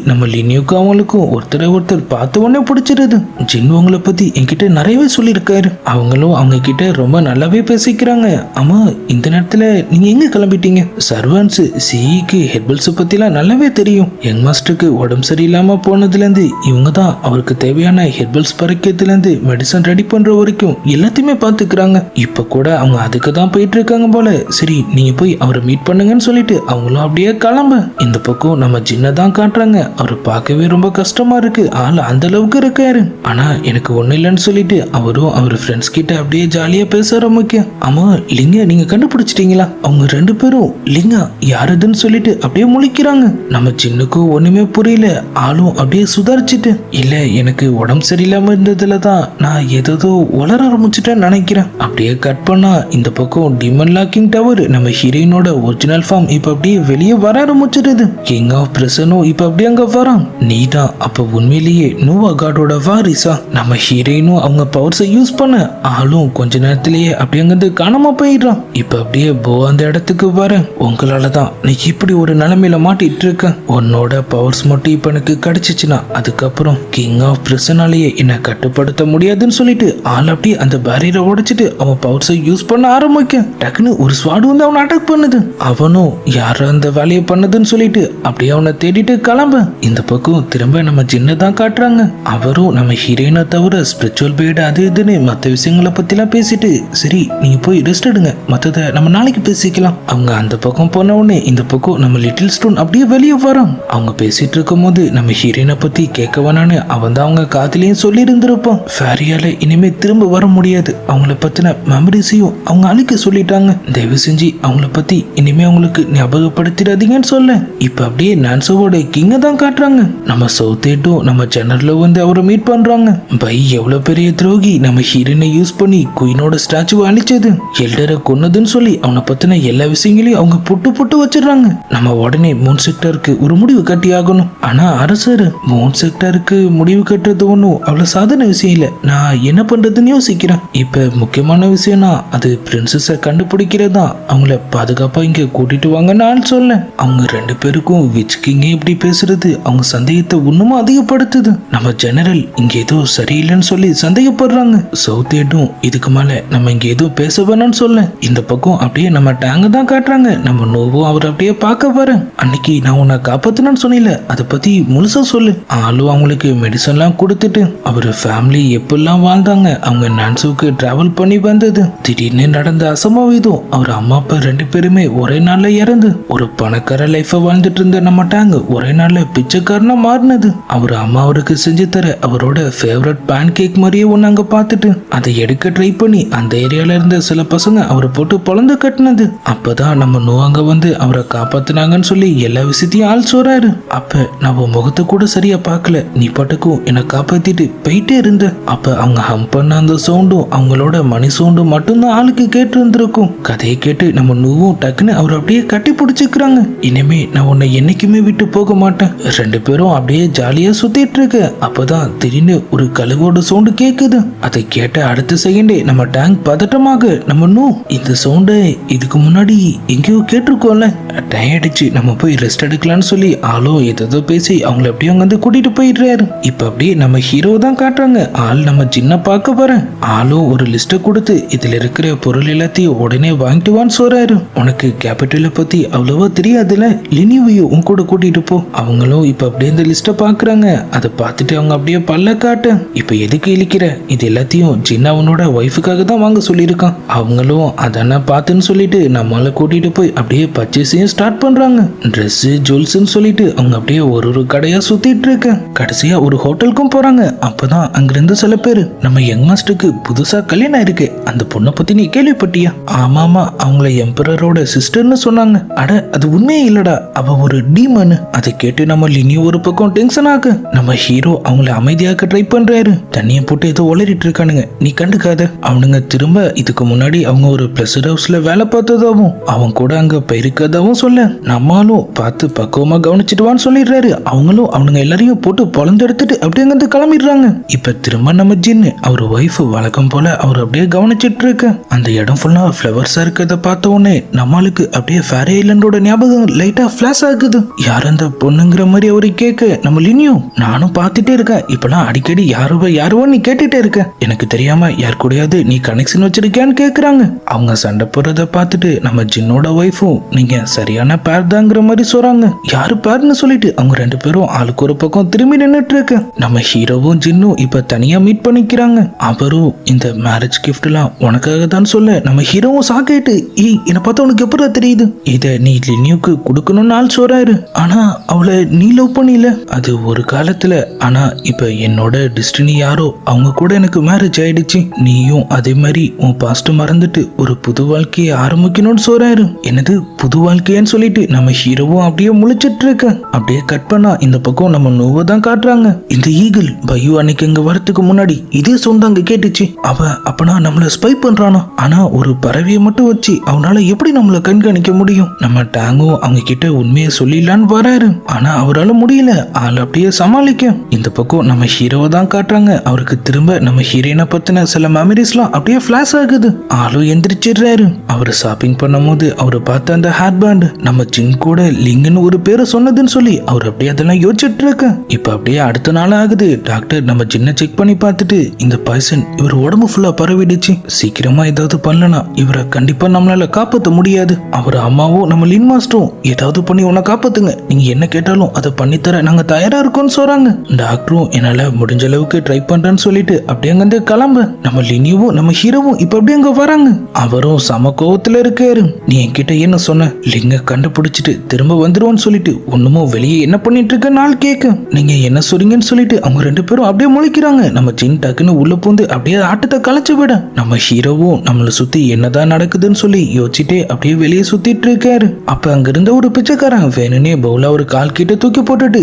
நம்ம லினியோக்கு அவங்களுக்கும் ஒருத்தர் பார்த்த உடனே பிடிச்சிருது. ஜின் உங்களை பத்தி என்கிட்ட நிறையவே சொல்லியிருக்காரு. அவங்களும் அவங்க கிட்ட ரொம்ப நல்லாவே பேசிக்கிறாங்க. ஆமா, இந்த நேரத்துல நீங்க எங்க கிளம்பிட்டீங்க? சர்வன்ஸ் சிஇக்கு ஹெர்பல்ஸ் பத்திலாம் நல்லாவே தெரியும். யங் மாஸ்டருக்கு உடம்பு சரியில்லாம போனதுல இருந்து இவங்க தான் அவருக்கு தேவையான ஹெர்பல்ஸ் பறிக்கிறதுல இருந்து மெடிசன் ரெடி பண்ற வரைக்கும் எல்லாத்தையுமே பாத்துக்கிறாங்க. இப்ப கூட அவங்க அதுக்கு தான் போயிட்டு இருக்காங்க போல. சரி, நீங்க போய் அவரை மீட் பண்ணுங்கன்னு சொல்லிட்டு அவங்களும் அப்படியே கிளம்ப. இந்த பக்கம் நம்ம ஜின்னை தான் காட்டுறாங்க. அவரை பார்க்கவே ரொம்ப கஷ்டமா இருக்கு, ஆள் அந்த அளவுக்கு இருக்காரு. ஆனா எனக்கு ஒண்ணு இல்லைன்னு சொல்லிட்டு அவரும் அவர் ஃப்ரெண்ட்ஸ் கிட்ட அப்படியே ஜாலியா பேச ஆரம்பிக்க. ஆமா லிங்கா, நீங்க கண்டுபிடிச்சிட்டீங்களா? அவங்க 2 பேரும் லிங்கா யாருதுன்னு சொல்லிட்டு அப்படியே முழிக்கிறாங்க. நம்ம ஜின்னுக்கும் ஒண்ணுமே புரியல. ஆளும் அப்படியே சுதாரிச்சுட்டு, இல்ல எனக்கு உடம்பு சரியில்லாம இருந்ததுலதான் நான் ஏதோ வளர ஆரம்பிச்சுட்டேன்னு நினைக்கிறேன். அப்படியே கட் பண்ணா இந்த பக்கம் டிமன் லாக்கிங் டவர் நம்ம ஹீரோயினோட ஒரிஜினல் ஃபார்ம் இப்ப அப்படியே வெளியே வர ஆரம்பிச்சிருது. கிங் ஆஃப் பிரசனும் இப்ப அப்படியே அங்க வரான். நீதான் அப்ப உண்மையிலேயே நோவா காடோட வாரிசா? நம்ம ஹீரோயினும் அவங்க பவர்ஸை யூஸ் பண்ண ஆளும் கொஞ்ச நேரத்திலேயே அப்படி அங்கிருந்து காணாம போயிடுறான். இப்ப அப்படியே போ அந்த இடத்துக்கு வர. உங்களாலதான் நீ இப்படி ஒரு நிலைமையில மாட்டிட்டு இருக்க. உன்னோட பவர்ஸ் மட்டும் இப்ப எனக்கு கிடைச்சிச்சுன்னா அதுக்கப்புறம் கிங் ஆஃப் பிரசனாலேயே என்ன கட்டுப்படுத்த முடியாதுன்னு சொல்லிட்டு ஆள் அப்படியே அந்த பேரியரை உடைச்சிட்டு அவன் பவர்ஸை யூஸ் பண்ண ஆரம்பிக்க. டக்குன்னு ஒரு ஸ்வாடு வந்து அவனை அட்டாக் பண்ணுது. அவனும் யாரும் அந்த வேலையை பண்ணதுன்னு சொல்லிட்டு அப்படியே அவனை தேடிட்டு கிளம்ப. இந்த பக்கம் திரும்ப நம்ம ஜின்னை தான் காட்டுறாங்க. அவரும் நம்ம ஹீரோயினை தவிர ஸ்பிரிச்சுவல் பீட் அது இதுன்னு மற்ற விஷயங்களை பத்திலாம் பேசிட்டு, சரி நீங்க போய் ரெஸ்ட் எடுங்க, மற்றதை நம்ம நாளைக்கு பேசிக்கலாம். அவங்க அந்த பக்கம் போன உடனே இந்த பக்கம் நம்ம லிட்டில் ஸ்டோன் அப்படியே வெளியே வரோம். அவங்க பேசிட்டு இருக்கும் போது நம்ம ஹீரோயினை பத்தி கேட்க வேணான்னு அவன் தான் அவங்க காதலையும் சொல்லி இருந்திருப்பான். ஃபேரியால இனிமே திரும்ப வர முடியாது, அவங்கள பத்தின மெமரிஸையும் அவங்க அழிக்க சொல்லிட்டாங்க. தயவு செஞ்சு அவங்கள பத்தி இனிமே அவங்களுக்கு ஞாபகப்படுத்திடாதீங்கன்னு சொல்ல. இப்ப அப்படியே நான்சோவோட கிங்க தான் காட்டுறாங்க. நம்ம சவுத்தேட்டும் நம்ம ஜெனரலும் வந்து அவரை மீட் பண்றாங்க. பை எவ்வளவு பெரிய துரோகி நம்ம ஹீரோனை யூஸ் பண்ணி குயினோட ஸ்டாச்சுவை அழிச்சது, எல்டரை கொன்னதுன்னு சொல்லி அவனை பத்தின எல்லா விஷயங்களையும் அவங்க புட்டு புட்டு வச்சிடறாங்க. நம்ம உடனே மூன் செக்டருக்கு ஒரு முடிவு கட்டி ஆகணும். ஆனா அரசர் மூன் செக்டருக்கு முடிவு கட்டுறது ஒன்றும் அவ்வளவு சாதாரண விஷயம் இல்லை. நான் என்ன பண்றதுன்னு யோசிக்கிறேன். இப்ப முக்கியமான விஷயம்னா அது பிரின்சஸை கண்டுபிடிக்கிறதா. அவங்கள பாதுகாப்பா இங்க கூட்டிட்டு வாங்கன்னு ஆள் சொல்ல. அவங்க 2 பேருக்கும் விச் கிங்கே இப்படி பேசுறது அவங்க சந்தேகத்தை இன்னுமும் அதிகப்படுத்துது. நம்ம ஜெனரல் இங்க ஏதோ சரியில்லைன்னு சொல்லி சந்தேகப்படுறாங்க. சவுத் ஏடும் இதுக்கு மேல நம்ம இங்க எதுவும் பேச வேணும்னு சொல்ல. இந்த பக்கம் அப்படியே நம்ம டேங்க தான் காட்டுறாங்க. நம்ம நோவும் அவர் அப்படியே பார்க்க பாரு. அன்னைக்கு நான் உன்னை காப்பாத்தினு சொன்னில, அதை பத்தி முழுசா சொல்லு. ஆளும் அவங்களுக்கு மெடிசன்லாம் கொடுத்துட்டு அவர் ஃபேமிலி எப்பெல்லாம் வாழ்ந்தாங்க, அவங்க நான்சுக்கு டிராவல் பண்ணி வந்தது, திடீர்னு நடந்த அசம்பாவிதம், அவர் அம்மா அப்பா 2 பேருமே ஒரே நாள்ல இறந்து ஒரு பணக்கார லைஃப வாழ்ந்துட்டு இருந்த நம்ம டேங்க ஒரே நாள்ல பிச்சைக்காரனா மாறினது. அவர் அம்மா அவருக்கு செஞ்சு தர அவரோட ஃபேவரட் பேன் கேக் மாதிரியே ஒன்று அங்க பார்த்துட்டு அதை எடுக்க ட்ரை பண்ணி அந்த ஏரியால இருந்த சில பசங்க அவரை போட்டு பொழந்து கட்டினது. அப்பதான் நம்ம நோ அங்க வந்து அவரை காப்பாத்தினாங்கன்னு சொல்லி எல்லா விஷயத்தையும் ஆள் சொல்றாரு. அப்ப நம்ம முகத்தை கூட சரியா பார்க்கல, நீ பாட்டுக்கும் என்னை காப்பாத்திட்டு போயிட்டே இருந்த. அப்ப அவங்க ஹம் பண்ண அந்த சவுண்டும் அவங்களோட மணி சவுண்டும் மட்டும்தான் ஆளுக்கு கேட்டு இருந்திருக்கும். கதையை கேட்டு நம்ம நூவும் டக்குன்னு அவர் அப்படியே கட்டி பிடிச்சிக்கிறாங்க. இனிமே நான் உன்னை என்னைக்குமே விட்டு போக மாட்டேன். 2 பேரும் அப்படியே ஜாலியா சுத்திட்டு இருக்கு. அப்பதான் திடீர்னு ஒரு கழுவோட சவுண்டு கேக்குது. அதை கேட்ட அடுத்த செகண்டே நம்ம டேங்க் பதட்டமாக, நம்ம நோ இந்த சவுண்டை இதுக்கு முன்னாடி எங்கேயோ கேட்டிருக்கோம்ல, டைம் அடிச்சு நம்ம போய் ரெஸ்ட் எடுக்கலாம்னு சொல்லி ஆளோ ஏதோ பேசி அவங்கள அப்படியே அங்க வந்து கூட்டிட்டு போயிடுறாரு. இப்ப அப்படியே நம்ம ஹீரோ தான் காட்டுறாங்க. ஆள் நம்ம சின்ன பார்க்க போறேன். ஆளும் ஒரு லிஸ்ட கொடுத்து இதுல இருக்கிற பொருள் எல்லாத்தையும் உடனே வாங்கிட்டு வான்னு சொல்றாரு. உனக்கு கேபிட்டலை பத்தி அவ்வளவா தெரியாதுல, லினிவையும் உன் கூட கூட்டிட்டு போ. அவங்களும் இப்ப அப்படியே இந்த லிஸ்ட பாக்குறாங்க. அதை பார்த்துட்டு அவங்க அப்படியே பல்ல காட்டு. இப்ப எதுக்கு இழிக்கிற, இது எல்லாத்தையும் சின்ன அவனோட ஒய்ஃபுக்காக தான் வாங்க சொல்லியிருக்கான். அவங்களும் அதான பார்த்துன்னு சொல்லிட்டு நம்மளால கூட்டிட்டு போய் அப்படியே பர்ச்சேஸையும் ஸ்டார்ட் பண்றாங்க. ட்ரெஸ் ஜுவல்ஸ்ன்னு சொல்லிட்டு அவங்க அப்படியே ஒரு கடையா சுத்திட்டு இருக்க. கடைசியா ஒரு ஹோட்டலுக்கும் போறாங்க. அப்பதான் அங்கிருந்து சில பேர், நம்ம யங் மாஸ்டருக்கு புதுசா கல்யாணம் ஆயிருக்கு, அந்த பொண்ணை பத்தி நீ கேள்விப்பட்டியா? ஆமாமா, அவங்கள எம்பரரோட சிஸ்டர்னு சொன்னாங்க. அட அது உண்மையே இல்லடா, அவ ஒரு டீமன். அதை கேட்டு நம்ம லினியோ ஒரு பக்கம் டென்ஷன் ஆக, நம்ம ஹீரோ அவங்கள அமைதியாக்க ட்ரை பண்றாரு. தண்ணிய போட்டு ஏதோ உளறிட்டு இருக்கானுங்க, நீ கண்டுக்காத. அவனுங்க திரும்ப இதுக்கு முன்னாடி அவங்க ஒரு பிளஸர் ஹவுஸ்ல வேலை பார்த்ததாவும் அவன் கூட அங்க போயிருக்கதாவும் சொல்ல, நம்மளும் பார்த்து பக்குவமா கவனிச்சிடுவான்னு சொல்லிடுறாரு. அவங்களும் அவனுங்க எல்லாரையும் போட்டு பொழந்து எடுத்துட்டு அப்படியே அங்கிருந்து கிளம்பிடுறாங்க. இப்ப திரும்ப நம்ம ஜின்னு அவர் ஒய்ஃப் வழக்கம் போல அவர் அப்படியே கவனிச்சிட்டு இருக்க. அந்த இடம் ஃபுல்லா ஃபிளவர்ஸா இருக்கிறத பார்த்த உடனே நம்மளுக்கு அப்படியே ஃபேர் ஐலண்டோட ஞாபகம் லைட்டா ஃபிளாஷ் ஆகுது. யார் அந்த பொண்ணுங்கிற மாதிரி அவரு கேட்க, நம்ம லினியும் நானும் பார்த்துட்டே இருக்கேன், இப்பெல்லாம் அடிக்கடி யாரோ நீ கேட்டுட்டே இருக்க, எனக்கு தெரியாம யார் கூடயாவது நீ கனெக்ஷன் வச்சிருக்கியான்னு கேக்குறாங்க. அவங்க சண்டை போடுறத பார்த்துட்டு நம்ம ஜின்னோட ஒய்ஃபும் நீங்க சரியான பேர் தாங்கிற மாதிரி சொல்றாங்க. யாரு பேர்னு சொல்லிட்டு அவங்க 2 பேரும் ஆளுக்கு ஒரு பக்கம் திரும்பி நின்னுட்டு இருக்கு. நம்ம ஹீரோவும் ஜின்னும் இப்ப தனியா மீட் பண்ணிக்கிறாங்க. அவரும் இந்த மேரேஜ் கிஃப்ட் எல்லாம் உனக்காக தான் சொல்ல, நம்ம ஹீரோவும் சாக்கிட்டு, ஏய் என்ன பார்த்தா உனக்கு எப்படி தெரியுது, இத நீ லினியுக்கு கொடுக்கணும்னு ஆள் சொல்றாரு. ஆனா அவளை நீ லவ் பண்ணல, அது ஒரு காலத்துல, ஆனா இப்ப என்னோட டெஸ்டினி யாரோ அவங்க கூட எனக்கு மேரேஜ் ஆயிடுச்சு, நீயும் அதே மாதிரி உன் பாஸ்ட் மறந்துட்டு ஒரு புது வாழ்க்கையை ஆரம்பிக்கணும்னு சொல்றாரு. என்னது புது வாழ்க்கையான்னு சொல்லிட்டு நம்ம ஹீரோவும் அப்படியே முழிச்சிட்டு இருக்க. அப்படியே கட் பண்ணா இந்த பக்கம் நம்ம நோவை தான் காட்டுறாங்க. இந்த ஈகிள் பையு அன்னைக்கு இங்க வரத்துக்கு முன்னாடி இதே சவுண்ட் அங்க கேட்டுச்சு. அவன் அப்பனா நம்மள ஸ்பை பண்றானா, ஆனா ஒரு பறவையை மட்டும் வச்சு அவனால எப்படி நம்மள கண்காணிக்க முடியும்? நம்ம டேங்கும் அவங்க கிட்ட உண்மையை சொல்லிடலான்னு வராரு. ஆனா அவரால் முடியல, ஆள் அப்படியே சமாளிக்க. இந்த பக்கம் நம்ம ஹீரோவை தான் காட்டுறாங்க. அவருக்கு திரும்ப நம்ம ஹீரோயினை பத்தின சில மெமரிஸ்லாம் அப்படியே ஃபிளாஷ் ஆகுது. ஆளும் எந்திரிச்சிடுறாரு. அவர் ஷாப்பிங் பண்ணும் போது அவரு பார்த்த அந்த ஹேர் பேண்ட் நம்ம ஜின் கூட லிங்குன்னு ஒரு பேரை சொன்னதுன்னு சொல்லி அவர் அப்படியே அதெல்லாம் யோசிச்சுட்டு இருக்க. இப்ப அப்படியே அடுத்த நாள் ஆகுது. டாக்டர் நம்ம ஜின்னை செக் பண்ணி பார்த்துட்டு, இந்த பாய்சன் இவர் உடம்பு ஃபுல்லா பரவிடுச்சு, சீக்கிரமா ஏதாவது பண்ணலனா இவரை கண்டிப்பா நம்மளால காப்பாற்ற முடியாது. அவர் அம்மாவும் நம்ம லின் மாஸ்டரும் ஏதாவது பண்ணி உன்னை காப்பாத்துங்க, நீங்க என்ன கேட்டாலும் அதை பண்ணித்தர நாங்க தயாரா இருக்கோம்னு சொல்றாங்க. டாக்டரும் என்னால முடிஞ்ச அளவுக்கு ட்ரை பண்றேன்னு சொல்லிட்டு அப்படியே அங்க கிளம்ப. நம்ம லினியும் நம்ம ஹீரோவும் இப்ப அப்படியே அங்க வராங்க. அவரும் சம கோவத்துல இருக்காரு. நீ என்கிட்ட என்ன சொன்ன, லிங்க கண்டுபிடிச்சிட்டு திரும்ப வந்துருவோன்னு சொல்லிட்டு ஒண்ணுமோ வெளியே என்ன பண்ணிட்டு இருக்க நாள் கேட்க, நீங்க என்ன சொல்றீங்கன்னு சொல்லிட்டு அவங்க 2 பேரும் அப்படியே முழிக்கிறாங்க. நம்ம ஜின் டக்குன்னு உள்ள பூந்து அப்படியே ஆட்டத்தை கலைச்சு விட, நம்ம ஹீரோவும் நம்மளை சுத்தி என்னதான் நடக்குதுன்னு சொல்லி யோசிச்சுட்டே அப்படியே வெளியே சுத்திட்டு இருக்காரு. அப்ப அங்க இருந்த ஒரு பிச்சைக்காரன் வேணுனே பவுல ஒரு கால் கிட்ட தூக்கி போட்டுட்டு,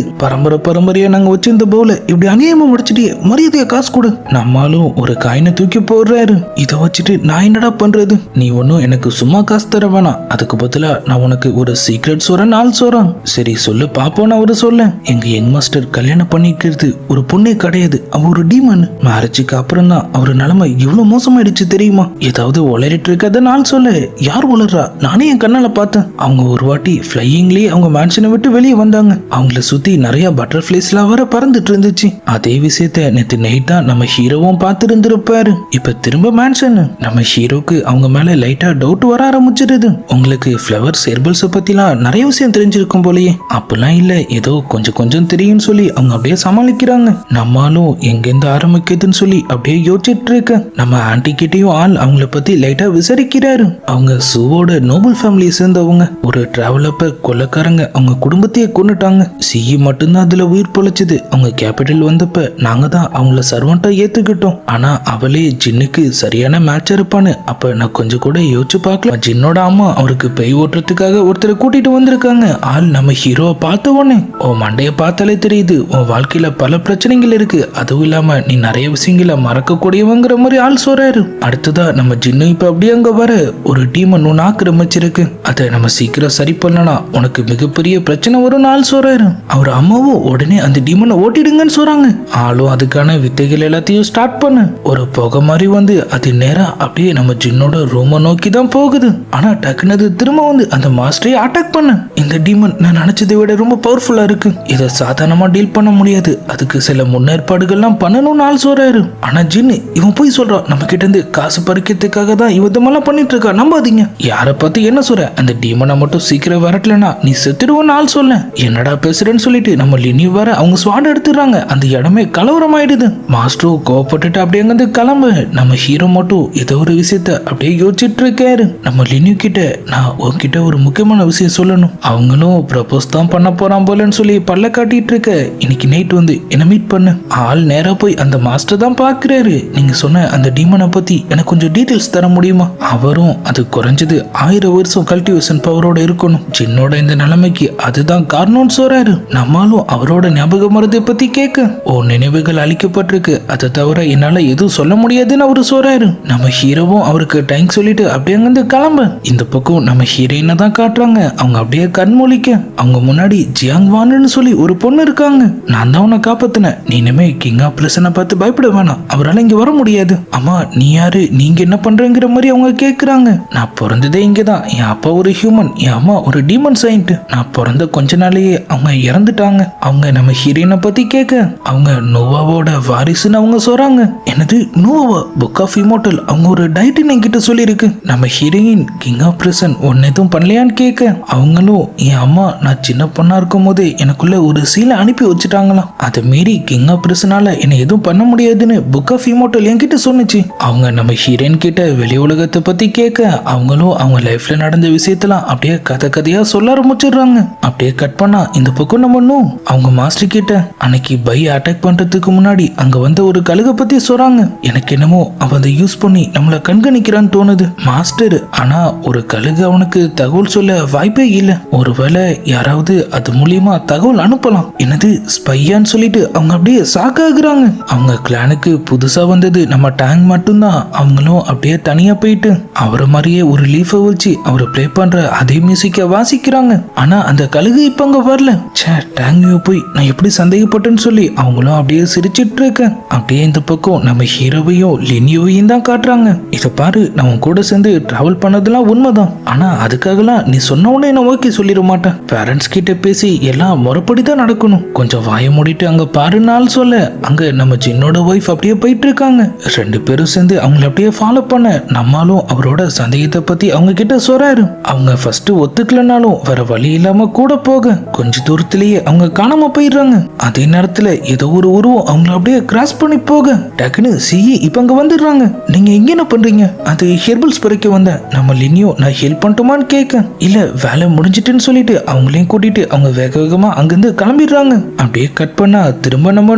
பரம்பரையா நாங்க வச்சிருந்த பவுல இப்படி அநியாயமா முடிச்சிட்டே, மரியாதையா காசு கொடு. நம்மாலும் ஒரு காயினை தூக்கி போடுறாரு. இதை வச்சுட்டு நான் என்னடா பண்றது? நீ ஒன்னும் எனக்கு சும்மா காசு தர வேணாம், அதுக்கு பதிலா நான் உனக்கு ஒரு சீக்ரெட் சொல்றேன், ஆள் சொல்றான். சரி சொல்லு பாப்போன்னு அவரு சொல்ல, எங்க யங் மாஸ்டர் கல்யாணம் பண்ணிக்கிறது ஒரு பொண்ணே கிடையாது, அவ ஒரு டீமன். மேரேஜுக்கு அப்புறம் தான் அவரு நிலைமை இவ்வளவு மோசமாயிடுச்சு தெரியுமா? ஏதாவது உளறிட்டு இருக்காத நாள் சொல்ல, யார் உளறா? நானே என் கண்ணால பார்த்தேன். அவங்க ஒரு வாட்டி ஃபிளையிங்லயே அவங்க மேன்ஷனை விட்டு வெளியே வந்தாங்க. அவங்கள சுத்தி நிறைய பட்டர்ஃபிளைஸ் எல்லாம் வர பறந்துட்டு இருந்துச்சு. அதே விஷயத்த நேத்து நைட் தான் நம்ம ஹீரோவும் பார்த்து இருந்திருப்பாரு. இப்ப திரும்ப மேன்ஷன். நம்ம ஹீரோக்கு அவங்க மேல லைட்டா டவுட் வர ஆரம்பிச்சிருது. உங்களுக்கு ஃபிளவர்ஸ் ஹெர்பல்ஸ் பத்திலாம் நிறைய விஷயம் தெரிஞ்சிருக்கும் போலயே. அப்பெல்லாம் இல்ல, ஏதோ கொஞ்சம் தெரியும்னு சொல்லி அவங்க அப்படியே சமாளிக்கிறாங்க. நம்மளும் எங்கிருந்து ஆரம்பிக்குதுன்னு சொல்லி அப்படியே யோசிச்சுட்டு இருக்க, நம்ம ஆன்டி கிட்டையும் ஆள் அவங்கள பத்தி லைட்டா விசாரிக்கிறாரு. அவங்க சூவோட நோபல் ஃபேமிலியை சேர்ந்தவங்க. ஒரு டிராவல் அப்ப கொள்ளக்காரங்க அவங்க குடும்பத்தையே கொண்டுட்டாங்க. சிஇ மட்டும்தான் அதுல உயிர் பொழைச்சது. அவங்க கேபிட்டல் வந்தப்ப நாங்க தான் அவங்கள சர்வெண்டா ஏத்துக்கிட்டோம். ஆனா அவளே ஜின்னுக்கு சரியான மேட்சா இருப்பான்னு அப்ப நான் கொஞ்சம் கூட யோசிச்சு பார்க்கல. ஜின்னோட அம்மா அவருக்கு பெய் ஓட்டுறதுக்காக ஒருத்தரை கூட்டிட்டு வந்திருக்காங்க. ஆள் நம்ம ஹீரோவை பார்த்த உடனே, ஓ மண்டைய பார்த்தாலே தெரியுது உன் வாழ்க்கையில பல பிரச்சனைகள் இருக்கு, அதுவும் இல்லாம நீ நிறைய விஷயங்களை மறக்க கூடியவங்கிற மாதிரி ஆள் சொல்றாரு. அடுத்ததா நம்ம ஜின்னு இப்ப அப்படியே அங்க வர, ஒரு டீமன் ஒன்னு ஆக்கிரமிச்சிருக்கு, அதை நம்ம சீக்கிரம் சரி பண்ணனா உனக்கு மிகப்பெரிய பிரச்சனை வரும் ஆள் சொல்றாரு. அவர் அம்மாவும் உடனே அந்த டீமனை ஓட்டிடுங்கன்னு சொல்றாங்க. ஆளும் அதுக்கான வித்தைகள் எல்லாத்தையும் ஸ்டார்ட் பண்ண, ஒரு புகை மாதிரி வந்து அது நேரா அப்படியே நம்ம ஜின்னோட ரூமை நோக்கி தான் போகுது. ஆனா டக்குனு அது திரும்ப வந்து அந்த மாஸ்டரை அட்டாக் பண்ண. இந்த டீமன் நான் நினைச்சதை விட ரொம்ப பவர்ஃபுல்லா இருக்கு, இதை சாதாரணமா டீல் பண்ண முடியாது, அதுக்கு சில முன்னேற்பாடுகள்லாம் பண்ணணும்னு ஆள் சொல்றாரு. ஆனா ஜின்னு இவன் போய் சொல்றான், நம்ம கிட்ட இருந்து காசு பறிக்கிறதுக்காக தான் இவதமெல்லாம் பண்ணிட்டு இருக்கா, நம்பாதீங்க. யாரை பார்த்து என்ன சொல்ற? அந்த டீமனை மட்டும் சீக்கிரம் வரட்டலனா நீ செத்துடுவோன்னு ஆள் சொல்ல. என்னடா பேசுறேன்னு சொல்லிட்டு நம்ம லினி வர அவங்க ஸ்வாட் எடுத்துறாங்க. அந்த இடமே கலவரம் ஆயிடுது. மாஸ்டரும் கோவப்பட்டுட்டு அப்படியே அங்கிருந்து கிளம்பு. நம்ம ஹீரோ மட்டும் ஏதோ ஒரு விஷயத்த அப்படியே யோசிச்சுட்டு இருக்காரு. நம்ம லினி கிட்ட, நான் உன்கிட்ட ஒரு முக்கியமான விஷயம் சொல்லணும். அவங்களும் ப்ரப்போஸ் தான் பண்ண போறான் போலன்னு சொல்லி பல்ல காட்டிட்டு இருக்க, இன்னைக்கு நைட் வந்து என்ன மீட் பண்ணு. ஆள் நேரா போய் அந்த மாஸ்டர் தான் பாக்குறாரு. நீங்க சொன்ன அந்த டீமனை பத்தி எனக்கு கொஞ்சம் டீடைல்ஸ் தர முடியுமா? அவரும் அது குறைஞ்சது 1000 வருஷம் கல்டிவேஷன் பவரோட இருக்கணும், ஜின்னோட இந்த நிலைமைக்கு அதுதான் காரணம்னு சொல்றாரு. நம்மளும் அவரோட ஞாபக மருதை பத்தி கேட்க, ஓ நினைவுகள் அழிக்கப்பட்டிருக்கு, அதை தவிர என்னால எதுவும் சொல்ல முடியாதுன்னு அவரு சொல்றாரு. நம்ம ஹீரோவும் அவருக்கு டைம் சொல்லிட்டு அப்படியே அங்கிருந்து கிளம்ப. இந்த பக்கம் நம்ம ஹீரோயினை தான் காட்டுறாங்க. அவங்க அப்படியே கண்மொழிக்க, அவங்க முன்னாடி ஜியாங் வான்னு சொல்லி ஒரு பொண்ணு இருக்காங்க. நான் தான் உன்னை காப்பாத்தினேன், நீ இனிமே கிங் ஆஃப் பிரசனை பார்த்து பயப்பட வேணாம், அவரால் இங்க வர முடியாது. அம்மா நீ யாரு, நீங்க என்ன பண்றங்கிற மாதிரி அவங்க கேக்குறாங்க. நான் பிறந்ததே இங்கதான், என் அப்பா ஒரு ஹியூமன், என் அம்மா ஒரு டீமன் சைன்ட். நான் பிறந்த கொஞ்ச நாளையே அவங்க இறந்துட்டாங்க. அவங்க நம்ம ஹீரோயினை பத்தி கேட்க, அவங்க நோவாவோட வாரிசுன்னு அவங்க சொல்றாங்க. என்னது நோவா? புக் ஆஃப் இமோர்டல் அவங்க ஒரு டைட்டின் என்கிட்ட சொல்லியிருக்கு. நம்ம ஹீரோயின் கிங் ஆஃப் பிரசன் ஒன்னு எதுவும் பண்ணலையான்னு கேட்க, அவங்களும் என் அம்மா நான் சின்ன பொண்ணா இருக்கும் போதே எனக்குள்ள ஒரு சீலை அனுப்பி வச்சுட்டாங்களாம், அதை மீறி கிங் ஆஃப் பிரசனால என்ன எதுவும் பண்ண முடியாதுன்னு புக் ஆஃப் இமோர்டல் என்கிட்ட சொன்னுச்சு. அவங்க நம்ம ஹீரோயின் கிட்ட வெளி உலகத்தை பத்தி கேட்க, அவங்களும் அவங்க லைஃப்ல நடந்த விஷயத்தெல்லாம் அப்படியே கதையா சொல்ல ஆரம்பிச்சிடுறாங்க. அப்படியே கட் பண்ணா இந்த பக்கம் நம்ம அவங்க மாஸ்டர் கிட்ட, அன்னைக்கு பை அட்டாக் பண்றதுக்கு முன்னாடி அங்க வந்த ஒரு கழுகை பத்தி சொல்றாங்க. எனக்கு என்னமோ அவன் அதை யூஸ் பண்ணி நம்மள கண்காணிக்கிறான்னு தோணுது மாஸ்டர். ஆனா ஒரு கழுகு அவனுக்கு தகவல் சொல்ல வாய்ப்பே இல்லை. ஒருவேளை யாராவது அது மூலியமா தகவல் அனுப்பலாம். என்னது ஸ்பையான்னு சொல்லிட்டு அவங்க அப்படியே சாக்காகுறாங்க. அவங்க கிளானுக்கு புதுசா வந்தது நம்ம டேங் மட்டும்தான். அவங்களும் அப்படியே தனியா போயிட்டு அவரை மாதிரியே ஒரு லீஃபை வச்சு அவரை பிளே பண்ற அதே மியூசிக்க வாசிக்கிறாங்க. ஆனா அந்த கழுகு இப்ப அங்க வரல. டேங்கையோ போய் நான் எப்படி சந்தேகப்பட்டேன்னு சொல்லி அவங்களும் அப்படியே சிரிச்சிட்டு இருக்க. அப்படியே இந்த பக்கம் நம்ம ஹீரோவையும் லினியோவையும் தான் காட்டுறாங்க. இதை பாரு, நான் கூட சேர்ந்து டிராவல் பண்ணதெல்லாம் உண்மைதான், ஆனா அதுக்காகலாம் நீ சொன்ன உடனே நான் ஓகே சொல்லிட மாட்டேன். பேரண்ட்ஸ் கிட்ட பேசி எல்லாம் முறைப்படி தான் நடக்கணும். கொஞ்சம் வாய மூடிட்டு அங்க பாருனாலும் சொல்ல, அங்க நம்ம ஜின்னோட ஒய்ஃப் அப்படியே போயிட்டு இருக்காங்க. 2 பேரும் சேர்ந்து அவங்கள அப்படியே ஃபாலோ பண்ண, நம்மளும் அவரோட சந்தேகத்தை பத்தி அவங்க கிட்ட சொல்றாரு. அவங்க ஃபர்ஸ்ட் ஒத்துக்கலனாலும் வேற வழி இல்லாம கூட போக கொஞ்ச தூரத்திலேயே அவங்க காணாம போயிடுறாங்க. அதே நேரத்துல ஏதோ ஒரு உருவம் அவங்கள அப்படியே கிராஸ் பண்ணி போக, டக்குன்னு சிஇ இப்ப அங்க வந்துடுறாங்க. நீங்க எங்க என்ன பண்றீங்க? அது ஹெர்பல்ஸ் பறிக்க வந்த. நம்ம லினியோ நான் ஹெல்ப் பண்ணட்டுமான்னு கேட்க, இல்ல வேலை முடிஞ்சிட்டுன்னு சொல்லிட்டு அவங்களையும் கூட்டிட்டு அவங்க வேகமா அங்கிருந்து கிளம்பிடுறாங்க. அப்படியே கட் பண்ணா திரும்ப நம்ம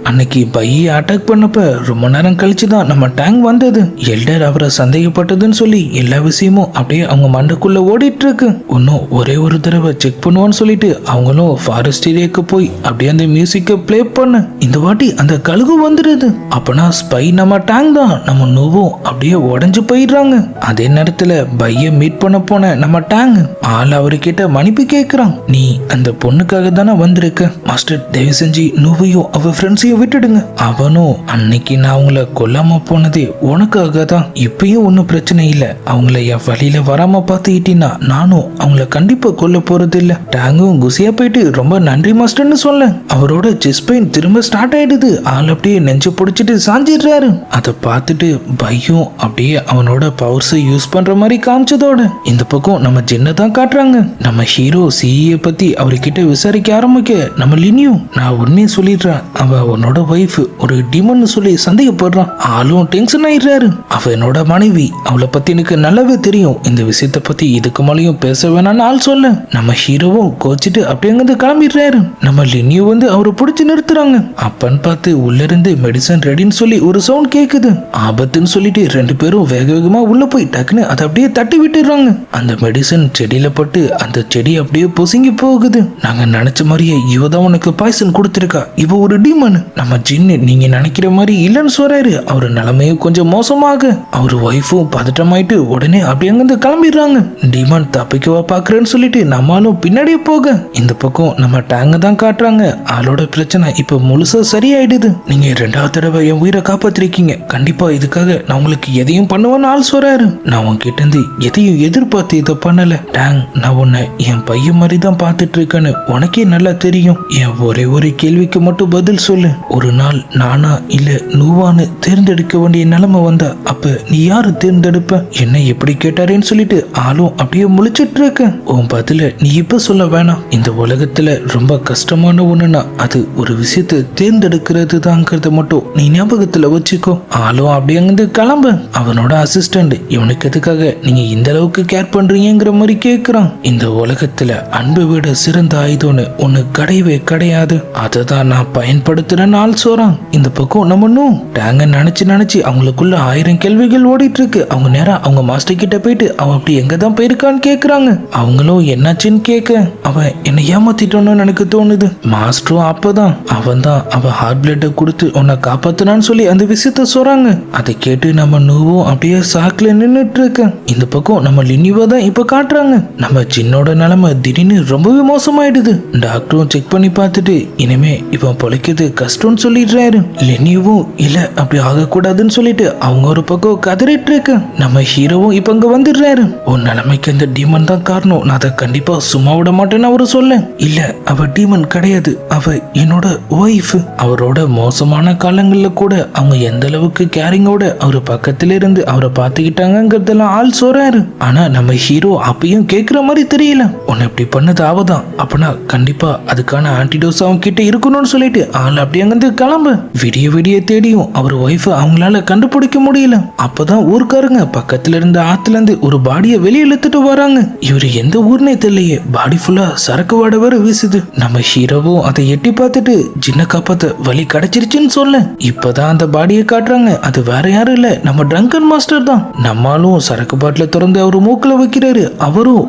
அன்னைக்கு பையை அட்டாக் பண்ணப்ப ரொம்ப நேரம் கழிச்சுதான் நம்ம டேங் வந்தது. எல்டர் அவரை சந்தேகப்பட்டதுன்னு சொல்லி எல்லா விஷயமும் அப்படியே அவங்க மண்டைக்குள்ள ஓடிட்டு இருக்கு. இன்னும் ஒரே ஒரு தடவை செக் பண்ணுவான்னு சொல்லிட்டு அவங்களும் ஃபாரஸ்ட் ஏரியாவுக்கு போய் அப்படியே அந்த மியூசிக்கை ப்ளே பண்ண இந்த வாட்டி அந்த கழுகு வந்துடுது. அப்பனா ஸ்பை நம்ம டேங் தான், நம்ம நோவும் அப்படியே உடஞ்சு போயிடுறாங்க. அதே நேரத்துல பைய மீட் பண்ண போன நம்ம டேங் ஆள் அவர்கிட்ட மன்னிப்பு கேட்கிறான். நீ அந்த பொண்ணுக்காக தானே வந்திருக்க மாஸ்டர், தயவு செஞ்சு நோவையும் அவ ஃப்ரெண்ட்ஸையும் விட்டுடுங்க. அவனும் அன்னைக்கு நான் அவங்கள கொல்லாம போனதே உனக்காக தான். இப்பயும் ஒன்னும் பிரச்சனை இல்ல, அவங்கள என் வழியில வராம பார்த்துக்கிட்டீங்கன்னா நானும் அவங்கள கண்டிப்பா கொல்ல போறது இல்ல. டேங்கும் குசியா போயிட்டு ரொம்ப நன்றி மாஸ்டர்னு சொல்ல அவரோட செஸ்ட் பெயின் திரும்ப ஸ்டார்ட் ஆயிடுது. ஆள் அப்படியே நெஞ்சு பிடிச்சிட்டு சாஞ்சிடுறாரு. அதை பார்த்துட்டு பையும் அப்படியே அவனோட பவர்ஸை யூஸ் பண்ற மாதிரி காமிச்சதோட இந்த பக்கம் நம்ம ஜின்னை தான் காட்டுறாங்க. நம்ம ஹீரோ சிஇ பத்தி அவர்கிட்ட விசாரிக்க ஆரம்பிக்க நம்ம லினியும் நான் உண்மையை சொல்லிடுறேன், அவ உன்னோட ஒய்ஃப் ஒரு டிமன் சொல்லி சந்தேகப்படுறான். ஆளும் டென்ஷன் ஆயிடுறாரு. அவ என்னோட மனைவி, அவளை பத்தி எனக்கு நல்லாவே தெரியும். இந்த விஷயத்தை பத்தி இதுக்கு மேலேயும் பேச வேணாம்னு ஆள் சொல்ல நம்ம ஹீரோவும் கோச்சிட்டு அப்படியே அங்கிருந்து கிளம்பிடுறாரு. நம்ம லினியும் வந்து அவரை பிடிச்சி நிறுத்துறாங்க. அப்பன்னு பார்த்து உள்ள இருந்து மெடிசன் ரெடின்னு சொல்லி ஒரு சவுண்ட் கேக்குது. ஆபத்துன்னு சொல்லிட்டு ரெண்டு பேரும் வேக வேகமா உள்ள போய் டக்குன்னு அதை அப்படியே தட்டி விட்டுறாங்க. அந்த மெடிசன் செடியில பட்டு அந்த செடி அப்படியே பொசுங்கி போகுது. நாங்க நினைச்ச மாதிரியே இவதான் உனக்கு பாய்சன் கொடுத்திருக்கா, இவ ஒரு டீமன். நம்ம ஜின்னு நீங்க நினைக்கிற மாதிரி இல்லைன்னு சொல்றாரு. அவரு நிலைமையும் கொஞ்சம் மோசமாக அவரு ஒய்ஃபும் பதட்டமாயிட்டு உடனே அப்படியே அங்கிருந்து கிளம்பிடுறாங்க. டீமன் தப்பிக்கவா பாக்குறேன்னு சொல்லிட்டு நம்மளும் பின்னாடியே போக இந்த பக்கம் நம்ம டேங்க தான் காட்டுறாங்க. ஆளோட பிரச்சனை இப்ப முழுசா சரியாயிடுது. நீங்க ரெண்டாவது தடவை என் உயிரை காப்பாத்திருக்கீங்க, கண்டிப்பா இதுக்காக நான் உங்களுக்கு எதையும் பண்ணுவேன்னு ஆள் சொல்றாரு. நான் உன்கிட்ட இருந்து எதையும் எதிர்பார்த்து இதை பண்ணல டேங், நான் உன்னை என் பையன் மாதிரி தான் பார்த்துட்டு இருக்கேன்னு உனக்கே நல்லா தெரியும். என் ஒரே ஒரு கேள்விக்கு மட்டும் பதில் சொல்லு. ஒரு நாள் நானா இல்ல நூவான்னு தேர்ந்தெடுக்க வேண்டிய நிலைமை வந்தா அப்ப நீ யாரு தேர்ந்தெடுப்ப? என்ன எப்படி கேட்டாரேன்னு சொல்லிட்டு ஆளும் அப்படியே முழிச்சிட்டு இருக்க. உன் பதில நீ இப்ப சொல்ல வேணாம். இந்த உலகத்துல ரொம்ப கஷ்டமான ஒண்ணுனா அது ஒரு விஷயத்தை தேர்ந்தெடுக்கிறது தாங்கிறத மட்டும் நீ ஞாபகத்துல வச்சுக்கோ. ஆளும் அப்படியே அங்கிருந்து கிளம்ப அவனோட அசிஸ்டன்ட் இவனுக்கு எதுக்காக நீங்க இந்த அளவுக்கு கேர் பண்றீங்கிற மாதிரி கேட்கிறான். இந்த உலகத்துல அன்பை விட சிறந்த ஆயுதம்னு ஒண்ணு கிடையவே கிடையாது, அதை தான் நான் பயன்படுத்துறேன்னு ஆள் சொல்றான். இந்த பக்கம் நம்ம டேங்க நினைச்சு அவங்களுக்குள்ள 1000 கேள்விகள் ஓடிட்டு இருக்கு. அவங்க நேரா அவங்க மாஸ்டர் கிட்ட போயிட்டு அவன் அப்படி எங்க தான் போயிருக்கான்னு கேக்குறாங்க. அவங்களும் என்னாச்சுன்னு கேட்க அவன் என்ன ஏமாத்திட்டோன்னு எனக்கு தோணுது. மாஸ்டரும் அப்பதான் அவன் தான் அவன் ஹார்ட் பிளட்டை கொடுத்து உன்னை காப்பாத்தினான்னு சொல்லி அந்த விஷயத்த சொல்றாங்க. அதை கேட்டு நம்ம நூவும் அப்படியே சாக்குல நின்னுட்டு இருக்க. இந்த பக்கம் நம்ம லினிவா தான் இப்ப காட்டுறாங்க. நம்ம சின்னோட நிலைமை திடீர்னு ரொம்பவே மோசமாயிடுது. டாக்டரும் செக் பண்ணி பார்த்துட்டு இனிமே இவன் பொழைக்கிறது கஷ்டம்னு சொல்லிடுறாரு. லினிவும் இல்ல அப்படி ஆகக்கூடாதுன்னு சொல்லிட்டு அவங்க ஒரு பக்கம் கதறிட்டு இருக்க. நம்ம ஹீரோவும் இப்ப அங்க வந்துடுறாரு. உன் நிலைமைக்கு இந்த டீமன் தான் காரணம், நான் அதை கண்டிப்பா சும்மா விட மாட்டேன்னு அவரு சொல்ல இல்ல அவ டீமன் கிடையாது, அவ என்னோட ஒய்ஃப். அவரோட மோசமான காலங்கள்ல கூட அவங்க எந்த அளவுக்கு கேரிங்கோட அவர் பக்கத்துல இருந்து அவரை பார்த்துக்கிட்டாங்கிறதெல்லாம் ஆள் சொல்றாரு. ஆனா நம்ம ஹீரோ அப்பயும் கேட்கிற மாதிரி தெரியல. உன்னை இப்படி பண்ணது அவதான், அப்பனா கண்டிப்பா அதுக்கான ஆன்டிடோஸ் அவங்க கிட்ட இருக்கணும்னு சொல்லிட்டு ஆள் அப்படி அங்கிருந்து கிளம்ப விடிய தேடியும் அவர் ஒய்ஃப் அவங்களால கண்டுபிடிக்க முடியல. அப்பதான் ஊர்க்காரங்க பக்கத்துல இருந்த ஆத்துல இருந்து ஒரு பாடியை வெளியே இழுத்துட்டு வராங்க. இவரு எந்த ஊர்னே தெரியலையே, பாடி ஃபுல்லா சரக்கு வாட வேற வீசுது. நம்ம ஹீரோவும் அதை எட்டி பார்த்துட்டு ஜின்ன காப்பாத்த வழி கிடைச்சிருச்சுன்னு சொல்ல இப்பதான் அந்த பாடியை காட்டுறாங்க. அது வேற யாரும் இல்ல நம்ம ட்ரங்கன் மாஸ்டர் தான். நம்மளும் சரக்கு பாட்டில திறந்து அவரு மூக்குல வைக்கிறாரு. அவரும்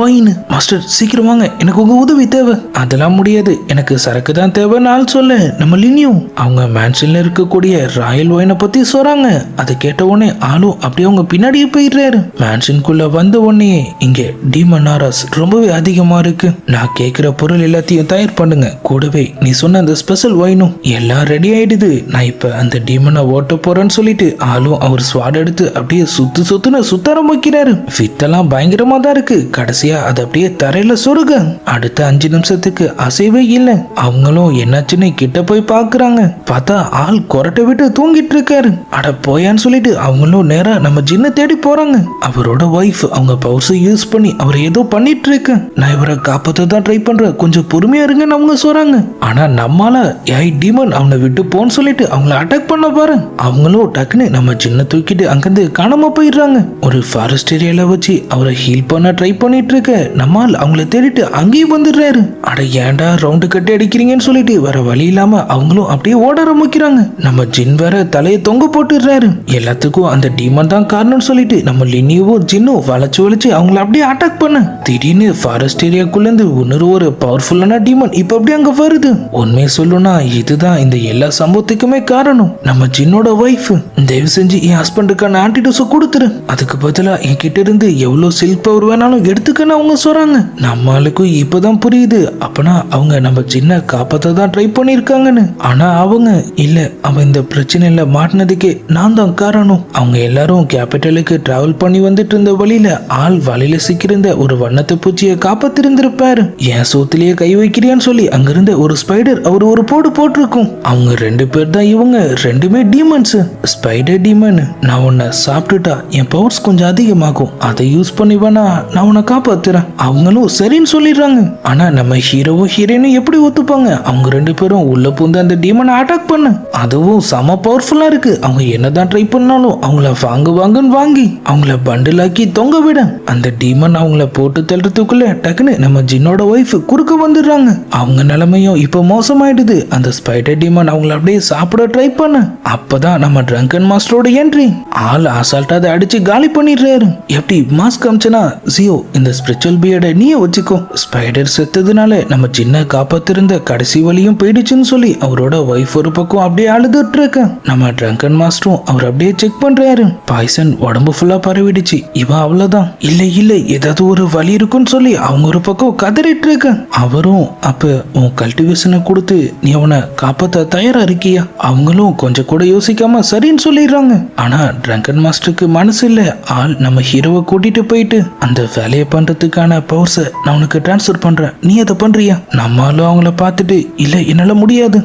ஒயின் மாஸ்டர் சீக்கிரம் வாங்க, எனக்கு உங்க உதவி தேவை. அதெல்லாம் முடியாது, எனக்கு சரக்கு தான் தேவைன்னு ஆள் சொல்ல நம்ம லினியும் அவங்க மேன்ஷன்ல இருக்கக்கூடிய ராயல் ஒயினை பத்தி சொல்றாங்க. அதை கேட்ட உடனே ஆளும் அப்படியே அவங்க பின்னாடியே போயிடுறாரு. மேன்ஷனுக்குள்ள வந்த உடனே இங்க டீமன் ஆராஸ் ரொம்பவே அதிகமா இருக்கு. நான் கேட்கிற பொருள் எல்லாத்தையும் தயார் பண்ணுங்க, கூடவே நீ சொன்ன அந்த ஸ்பெஷல் ஒயினும் எல்லாம் ரெடி ஆயிடுது. நான் இப்ப அந்த டீமனை ஓட்ட போறேன்னு சொல்லிட்டு ஆளும் அவர் ஸ்வாட் எடுத்து அப்படியே சுத்துன்னு சுத்த ஆரம்பிக்கிறாரு. ஃபிட்டெல்லாம் பயங்கரமா தான் இருக்கு. கடைசியா அதை அப்படியே தரையில சொருக அடுத்த 5 நிமிஷத்துக்கு அசைவே இல்லை. அவங்களும் என்னாச்சுன்னு கிட்ட போய் பாக்குறாங்க. பார்த்தா ஆள் கொரட்டை விட்டு தூங்கிட்டு இருக்காரு. அட போயான்னு சொல்லிட்டு அவங்களும் நேரா நம்ம ஜின்னை தேடி போறாங்க. அவரோட ஒய்ஃப் அவங்க பவர்ஸை யூஸ் பண்ணி அவர் ஏதோ பண்ணிட்டு இருக்கு. நான் இவரை காப்பாத்த தான் ட்ரை பண்றேன், கொஞ்சம் பொறுமையா இருங்கன்னு அவங்க சொல்றாங்க. ஆனா நம்மால ஏய் டீமன் அவனை விட்டு போன்னு சொல்லிட்டு அவங்கள அட்டாக் பண்ண பாரு. அவங்களும் டக்குன்னு நம்ம ஜின்னை தூக்கிட்டு அங்கிருந்து காணாம போயிடுறாங்க. ஒரு ஃபாரஸ்ட் ஏரியால வச்சு அவரை ஹீல் பண்ண ட்ரை பண்ணிட்டு இருக்க நம்மால் அவங்கள தேடிட்டு அங்கேயும் வந்துடுறாரு. அட ஏன்டா ரவுண்டு கட்டி அடிக்கிறீங்கன்னு சொல்லிட்டு வர வழி இல்லாம அவங்களும் அப்படியே ஓட ஆரம்பிக்கிறாங்க. நம்ம ஜின் வேற தலையை தொங்க போட்டுடுறாரு. எல்லாத்துக்கும் அந்த டீமன் தான் காரணம்னு சொல்லி சொல்லிட்டு நம்ம லினியும் ஜின்னும் வளைச்சு அவங்கள அப்படியே அட்டாக் பண்ண திடீர்னு ஃபாரஸ்ட் ஏரியாக்குள்ள இருந்து இன்னொரு ஒரு பவர்ஃபுல்லான டீமன் இப்ப அப்படியே அங்க வருது. உண்மையை சொல்லணும்னா இதுதான் இந்த எல்லா சம்பவத்துக்குமே காரணம். நம்ம ஜின்னோட வைஃப் தயவு செஞ்சு என் ஹஸ்பண்டுக்கான ஆன்டிடோஸை கொடுத்துரு, அதுக்கு பதிலா என் கிட்ட இருந்து எவ்வளவு சில்க் பவர் வேணாலும் எடுத்துக்கன்னு அவங்க சொல்றாங்க. நம்மளுக்கும் இப்பதான் புரியுது அப்பனா அவங்க நம்ம ஜின்ன காப்பாத்த தான் ட்ரை பண்ணிருக்காங்கன்னு. ஆனா அவங்க இல்ல, அவன் இந்த பிரச்சனையில மாட்டினதுக்கே நான் தான் காரணம். அவங்க எல்லாரும் கேபிட்டலுக்கு டிராவல் பண்ணி வந்துட்டு இருந்த வழியில ஆள் வலையில சிக்கிருந்த ஒரு வண்ணத்தை பூச்சியை காப்பாத்திருந்திருப்பாரு. என் சோத்திலேயே கை வைக்கிறியான்னு சொல்லி அங்கிருந்த ஒரு ஸ்பைடர் அவர் ஒரு போடு போட்டிருக்கும். அவங்க 2 பேர் தான் இவங்க, ரெண்டுமே டீமன்ஸ். ஸ்பைடர் டீமன், நான் உன்னை சாப்பிட்டுட்டா என் பவர்ஸ் கொஞ்சம் அதிகமாகும், அதை யூஸ் பண்ணி வேணா நான் உன்னை காப்பாத்துறேன். அவங்களும் சரின்னு சொல்லிடுறாங்க. ஆனா நம்ம ஹீரோவும் ஹீரோயினும் எப்படி ஒத்துப்பாங்க? அவங்க 2 பேரும் உள்ள பூந்து அந்த டீமனை அட்டாக் பண்ண, அதுவும் செம பவர்ஃபுல்லா இருக்கு. அவங்க என்னதான் ட்ரை பண்ணாலும் அவங்கள வாங்குன்னு வாங்கி அவங்கள பண்டிலாக்கி தொங்க விட அந்த டீமன் அவங்கள போட்டு தள்ளுறதுக்குள்ள டக்குன்னு நம்ம ஜின்னோட ஒய்ஃப் குறுக்க வந்துடுறாங்க. அவங்க நிலைமையும் இப்ப மோசமாயிடுது. அந்த ஸ்பைடர் டீமன் அவங்கள அப்படியே சாப்பிட ட்ரை பண்ண அப்பதான் நம்ம ட்ரங்கன் மாஸ்டரோட என்ட்ரி. ஆள் அசால்ட்டா அதை அடிச்சு காலி பண்ணிடுறாரு. எப்படி மாஸ்க் அமிச்சனா, ஜியோ இந்த ஸ்பிரிச்சுவல் பியர்டை நீயே வச்சுக்கோ, ஸ்பைடர் செத்ததுனால நம்ம ஜின்ன காப்பாத்திருந்த கடைசி வழியும் போயிடுச்சுன்னு சொல்லி அவரோட ஒய்ஃப் ஒரு பக்கம் அப்படியே அழுதுட்டு இருக்க நம்ம ட்ரங்கன் மாஸ்டரும் அவர் அப்படியே செக் பண்றாரு. பாய்சன் உடம்பு ஃபுல்லா பரவிடுச்சு, இவன் அவ்வளவுதான், இல்ல ஏதாவது ஒரு வழி இருக்குன்னு சொல்லி அவங்க ஒரு பக்கம் கதறிட்டு இருக்க அவரும் அப்ப உன் கல்டிவேஷனை கொடுத்து நீ அவனை காப்பாத்த தயாரா இருக்கியா? அவங்களும் கொஞ்சம் கூட யோசிக்காம சரின்னு சொல்லிடுறாங்க. ஆனா ட்ரங்கன் மாஸ்டருக்கு மனசு இல்ல. ஆள் நம்ம ஹீரோவை கூட்டிட்டு போயிட்டு அந்த வேலையை பண்றதுக்கான பவர்ஸை நான் உனக்கு டிரான்ஸ்ஃபர் பண்றேன், நீ அதை பண்றியா? நம்மளும் அவங்கள பார்த்துட்டு இல்ல என்னால முடியாது,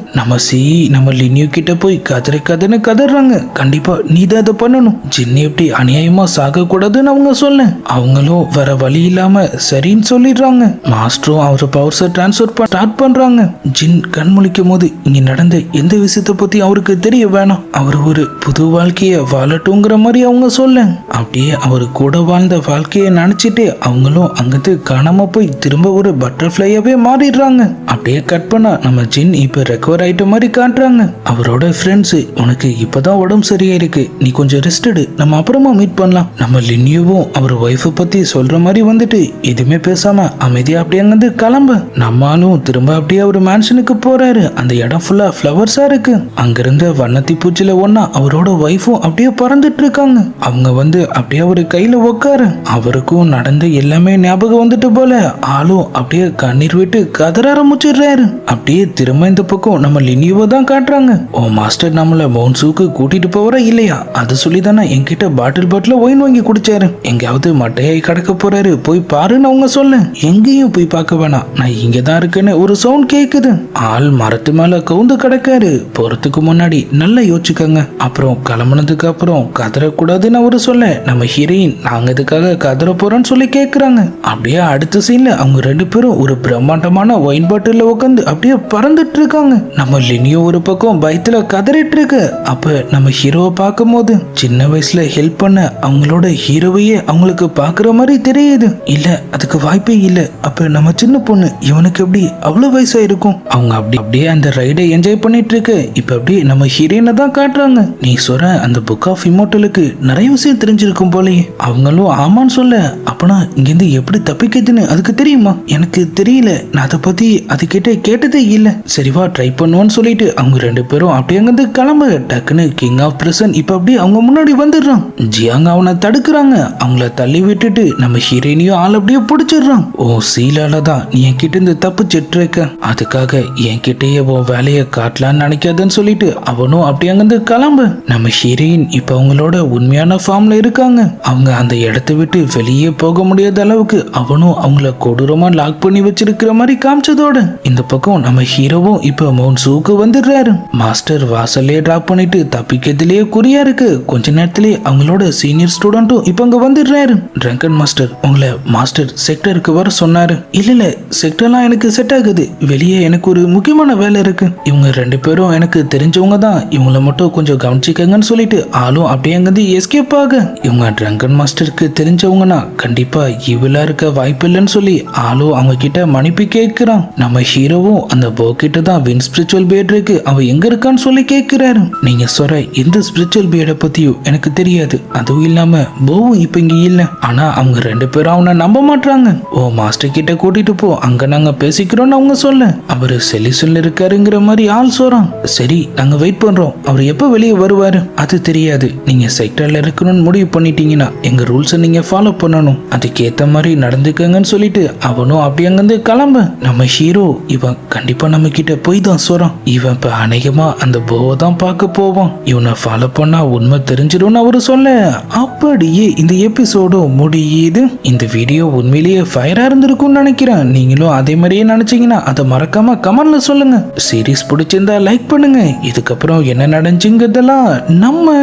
நம்ம லினியூ கிட்ட போய் கதறன்னு கதறாங்க. கண்டிப்பா நீ தான் அதை பண்ணணும், ஜின்னி எப்படி அநியாயமா சாக கூடாதுன்னு அவங்க சொல்ல அவங்களும் வேற வழி இல்லாம சரின்னு சொல்லிடுறாங்க. மாஸ்டரும் அவர் பவர்ஸை டிரான்ஸ்ஃபர் ஸ்டார்ட் பண்றாங்க. ஜின் கண் முழிக்கும் போது இங்க நடந்த எந்த விஷயத்தை பத்தி அவருக்கு தெரிய வேணாம், அவர் ஒரு புது வாழ்க்கைய வாழட்டுங்கிற மாதிரி அவங்க சொல்ல அப்படியே அவர் கூட வாழ்ந்த வாழ்க்கையை நினைச்சிட்டு அவங்களும் அங்கிருந்து காணாம போய் திரும்ப ஒரு பட்டர்ஃபிளையாவே மாறிடுறாங்க. அப்படியே கட் பண்ணா நம்ம ஜின் இப்ப ரெக்கவர் ஆயிட்ட மாதிரி காட்டுறாங்க. அவரோட ஃப்ரெண்ட்ஸ், உனக்கு இப்பதான் உடம்பு சரியா இருக்கு, நீ கொஞ்சம் ரெஸ்ட் எடு, நம்ம அப்புறமா மீட் பண்ணலாம். நம்ம லின்யூவும் அவர் ஒய்ஃபை பத்தி சொல்ற மாதிரி வந்துட்டு எதுவுமே பேசாம அமைதியா அப்படியே அங்கிருந்து கிளம்ப நம்மளும் திரும்ப அப்படியே ஒரு மேன்ஷனுக்கு போறாரு. அந்த இடம் ஃபுல்லா ஃப்ளவர்ஸா இருக்கு. அங்கிருந்த வண்ணத்தி பூச்சில ஒன்னா அவரோட ஒய்ஃபும் அப்படியே பறந்துட்டு இருக்காங்க. அவங்க வந்து அப்படியே அவரு கையில உட்காரு. அவருக்கும் நடந்த எல்லாமே ஞாபகம் வந்துட்டு போல ஆளும் அப்படியே கண்ணீர் விட்டு கதற ஆரம்பிச்சிடுறாரு. அப்படியே திரும்ப இந்த பக்கம் நம்ம லினியோவை தான் காட்டுறாங்க. ஓ மாஸ்டர் நம்மள மவுன்சூக்கு கூட்டிட்டு போவரா இல்லையா, அது சொல்லி தானே என்கிட்ட பாட்டில் ஒயின் வாங்கி குடிச்சாரு, எங்கேயாவது மட்டையாய் கடக்க போறாரு, போய் பாருன்னு அவங்க சொல்ல எங்கேயும் போய் பார்க்க வேணாம், நான் இங்கதான் இருக்குன்னு ஒரு சவுண்ட் கேக்குது. ஆள் மரத்து மேல கவுந்து கிடக்காரு. போறதுக்கு முன்னாடி நல்லா யோசிச்சுக்கங்க, அப்புறம் கிளம்புனதுக்கு அப்புறம் கதறக்கூடாதுன்னு அவரு சொல்ல நம்ம ஹீரோயின் நாங்க இதுக்காக கதற போறோம்னு சொல்லி கேக்குறாங்க. அப்படியே அடுத்த சீன்ல அவங்க 2 பேரும் ஒரு பிரம்மாண்டமான ஒயின் பாட்டில் உட்காந்து அப்படியே பறந்துட்டு இருக்காங்க. நம்ம லினியோ ஒரு பக்கம் பயத்துல கதறிட்டு இருக்கு. அப்ப நம்ம ஹீரோவை பார்க்கும் போது சின்ன வயசுல ஹெல்ப் பண்ண அவங்களோட ஹீரோவையே அவங்களுக்கு பாக்குற மாதிரி தெரியுது. இல்ல அதுக்கு வாய்ப்பே இல்ல, அப்ப நம்ம சின்ன பொண்ணு இவனுக்கு எப்படி அவ்வளவு வயசா இருக்கும்? அவங்க அப்படியே அந்த ரைடை என்ஜாய் பண்ணிட்டு இருக்கு. இப்ப அப்படியே நம்ம ஹீரோயினை தான் காட்டுறாங்க. நீ சொல்ற அந்த புக் ஆஃப் இம்மோர்டலுக்கு நிறைய விஷயம் தெரிஞ்சிருக்கும் போலயே. அவங்களும் ஆமான்னு சொல்ல, அப்பனா இங்கிருந்து எப்படி தப்பிக்கிறதுன்னு அதுக்கு தெரியுமா? எனக்கு தெரியல, நான் அதை பத்தி அது கேட்டதே இல்ல. சரிவா ட்ரை பண்ணுவோன்னு சொல்லிட்டு அவங்க 2 பேரும் அப்படியே அங்கிருந்து கிளம்ப டக்குன்னு கிங் ஆஃப் பிரசன் இப்ப அப்படியே அவங்க முன்னாடி வந்துடுறான். ஜியாங் அவனை தடுக்கிறாங்க. அவங்கள தள்ளி விட்டுட்டு நம்ம ஹீரோயினையும் ஆள் அப்படியே பிடிச்சிடுறான். ஓ சீலால தான் நீ என்கிட்ட இருந்து தப்பிச்சிட்டு இருக்க, அதுக்காக என்கிட்டயே உன் வேலையை காட்டலான்னு நினைக்காதன்னு சொல்லிட்டு அவனும் அப்படியே அங்கிருந்து கிளம்ப நம்ம ஹீரோயின் இப்ப அவங்களோட உண்மையான ஃபார்ம்ல இருக்காங்க. அவங்க அந்த இடத்தை விட்டு வெளியே போக முடியாத அளவுக்கு அவனும் அவங்கள கொடூரமா லாக் பண்ணி வச்சிருக்கிற மாதிரி காமிச்சதோட இந்த பக்கம் நம்ம ஹீரோவும் இப்ப மவுன்சூக்கு வந்துடுறாரு. மாஸ்டர் வாசல்லே டிராப் பண்ணிட்டு தப்பிக்கிறதுலயே குறியா இருக்கு. கொஞ்ச நேரத்திலே அவங்களோட சீனியர் ஸ்டூடெண்ட்டும் இப்ப அங்க வந்துடுறாரு. ட்ரங்கன் மாஸ்டர் உங்களை மாஸ்டர் செக்டருக்கு வர சொன்னாரு. இல்ல செக்டர்லாம் எனக்கு செட் ஆகுது, வெளியே எனக்கு ஒரு முக்கியமான வேலை இருக்கு. இவங்க 2 பேரும் எனக்கு தெரிஞ்சவங்க தான், இவங்களை மட்டும் கொஞ்சம் கவனிச்சிக்கங்கன்னு சொல்லிட்டு ஆளும் அப்படியே அங்கிருந்து எஸ்கேப் ஆக இவங்க ட்ரங்கன் மாஸ்டருக்கு தெரிஞ்சவங்கன்னா கண்டிப்பா இவளா இருக்க வாய்ப்பு இல்லைன்னு சொல்லி ஆளும் அவங்க கிட்ட மன்னிப்பு கேட்கிறான். நம்ம ஹீரோவும் அந்த போ கிட்ட தான் வின் ஸ்பிரிச்சுவல் பியர்ட் இருக்கு, அவன் எங்க இருக்கான்னு சொல்லி கேட்கிறாரு. நீங்க சொல்ற எந்த ஸ்பிரிச்சுவல் பியர்டை பத்தியும் எனக்கு தெரியாது, அது அதுவும் இல்லாம போவும் இப்ப இங்க இல்ல. ஆனா அவங்க 2 பேரும் அவனை நம்ப மாட்டாங்க. ஓ மாஸ்டர் கிட்ட கூட்டிட்டு போ, அங்க நாங்க பேசிக்கிறோம்னு அவங்க சொல்ல அவரு செலிசன்ல இருக்காருங்கிற மாதிரி ஆள் சொல்றான். சரி நாங்க வெயிட் பண்றோம், அவர் எப்ப வெளியே வருவாரு அது தெரியாது. நீங்க செக்டர்ல இருக்கணும்னு முடிவு பண்ணிட்டீங்கன்னா எங்க ரூல்ஸை நீங்க ஃபாலோ பண்ணணும், அதுக்கேத்த மாதிரி நடந்துக்கங்கன்னு சொல்லிட்டு அவனும் அப்படி அங்கிருந்து கிளம்ப நம்ம ஹீரோ இவன் கண்டிப்பா நம்ம கிட்ட போய் தான் சொல்றான். இவன் இப்ப அநேகமா அந்த போவை தான் பார்க்க போவான். இவனை ஃபாலோ பண்ணா உண்மை தெரிஞ்சிடும்னு அவரு சொல்ல அப்படியே இந்த எபிசோடும் முடியுது. இந்த வீடியோ உண்மையிலேயே ஃபயரா இருந்திருக்கும்னு நினைக்கிறேன். நீங்களும் அதே மாதிரியே நினைச்சீங்கன்னா அதை மறக்காம கமெண்ட்ல சொல்லுங்க. சீரிஸ் பிடிச்சிருந்தா லைக் பண்ணுங்க. இதுக்கப்புறம் என்ன நடந்துங்கிறதெல்லாம் நம்ம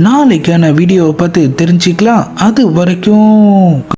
நாளைக்கான வீடியோவை பார்த்து தெரிஞ்சுக்கலாம். அது வரைக்கும்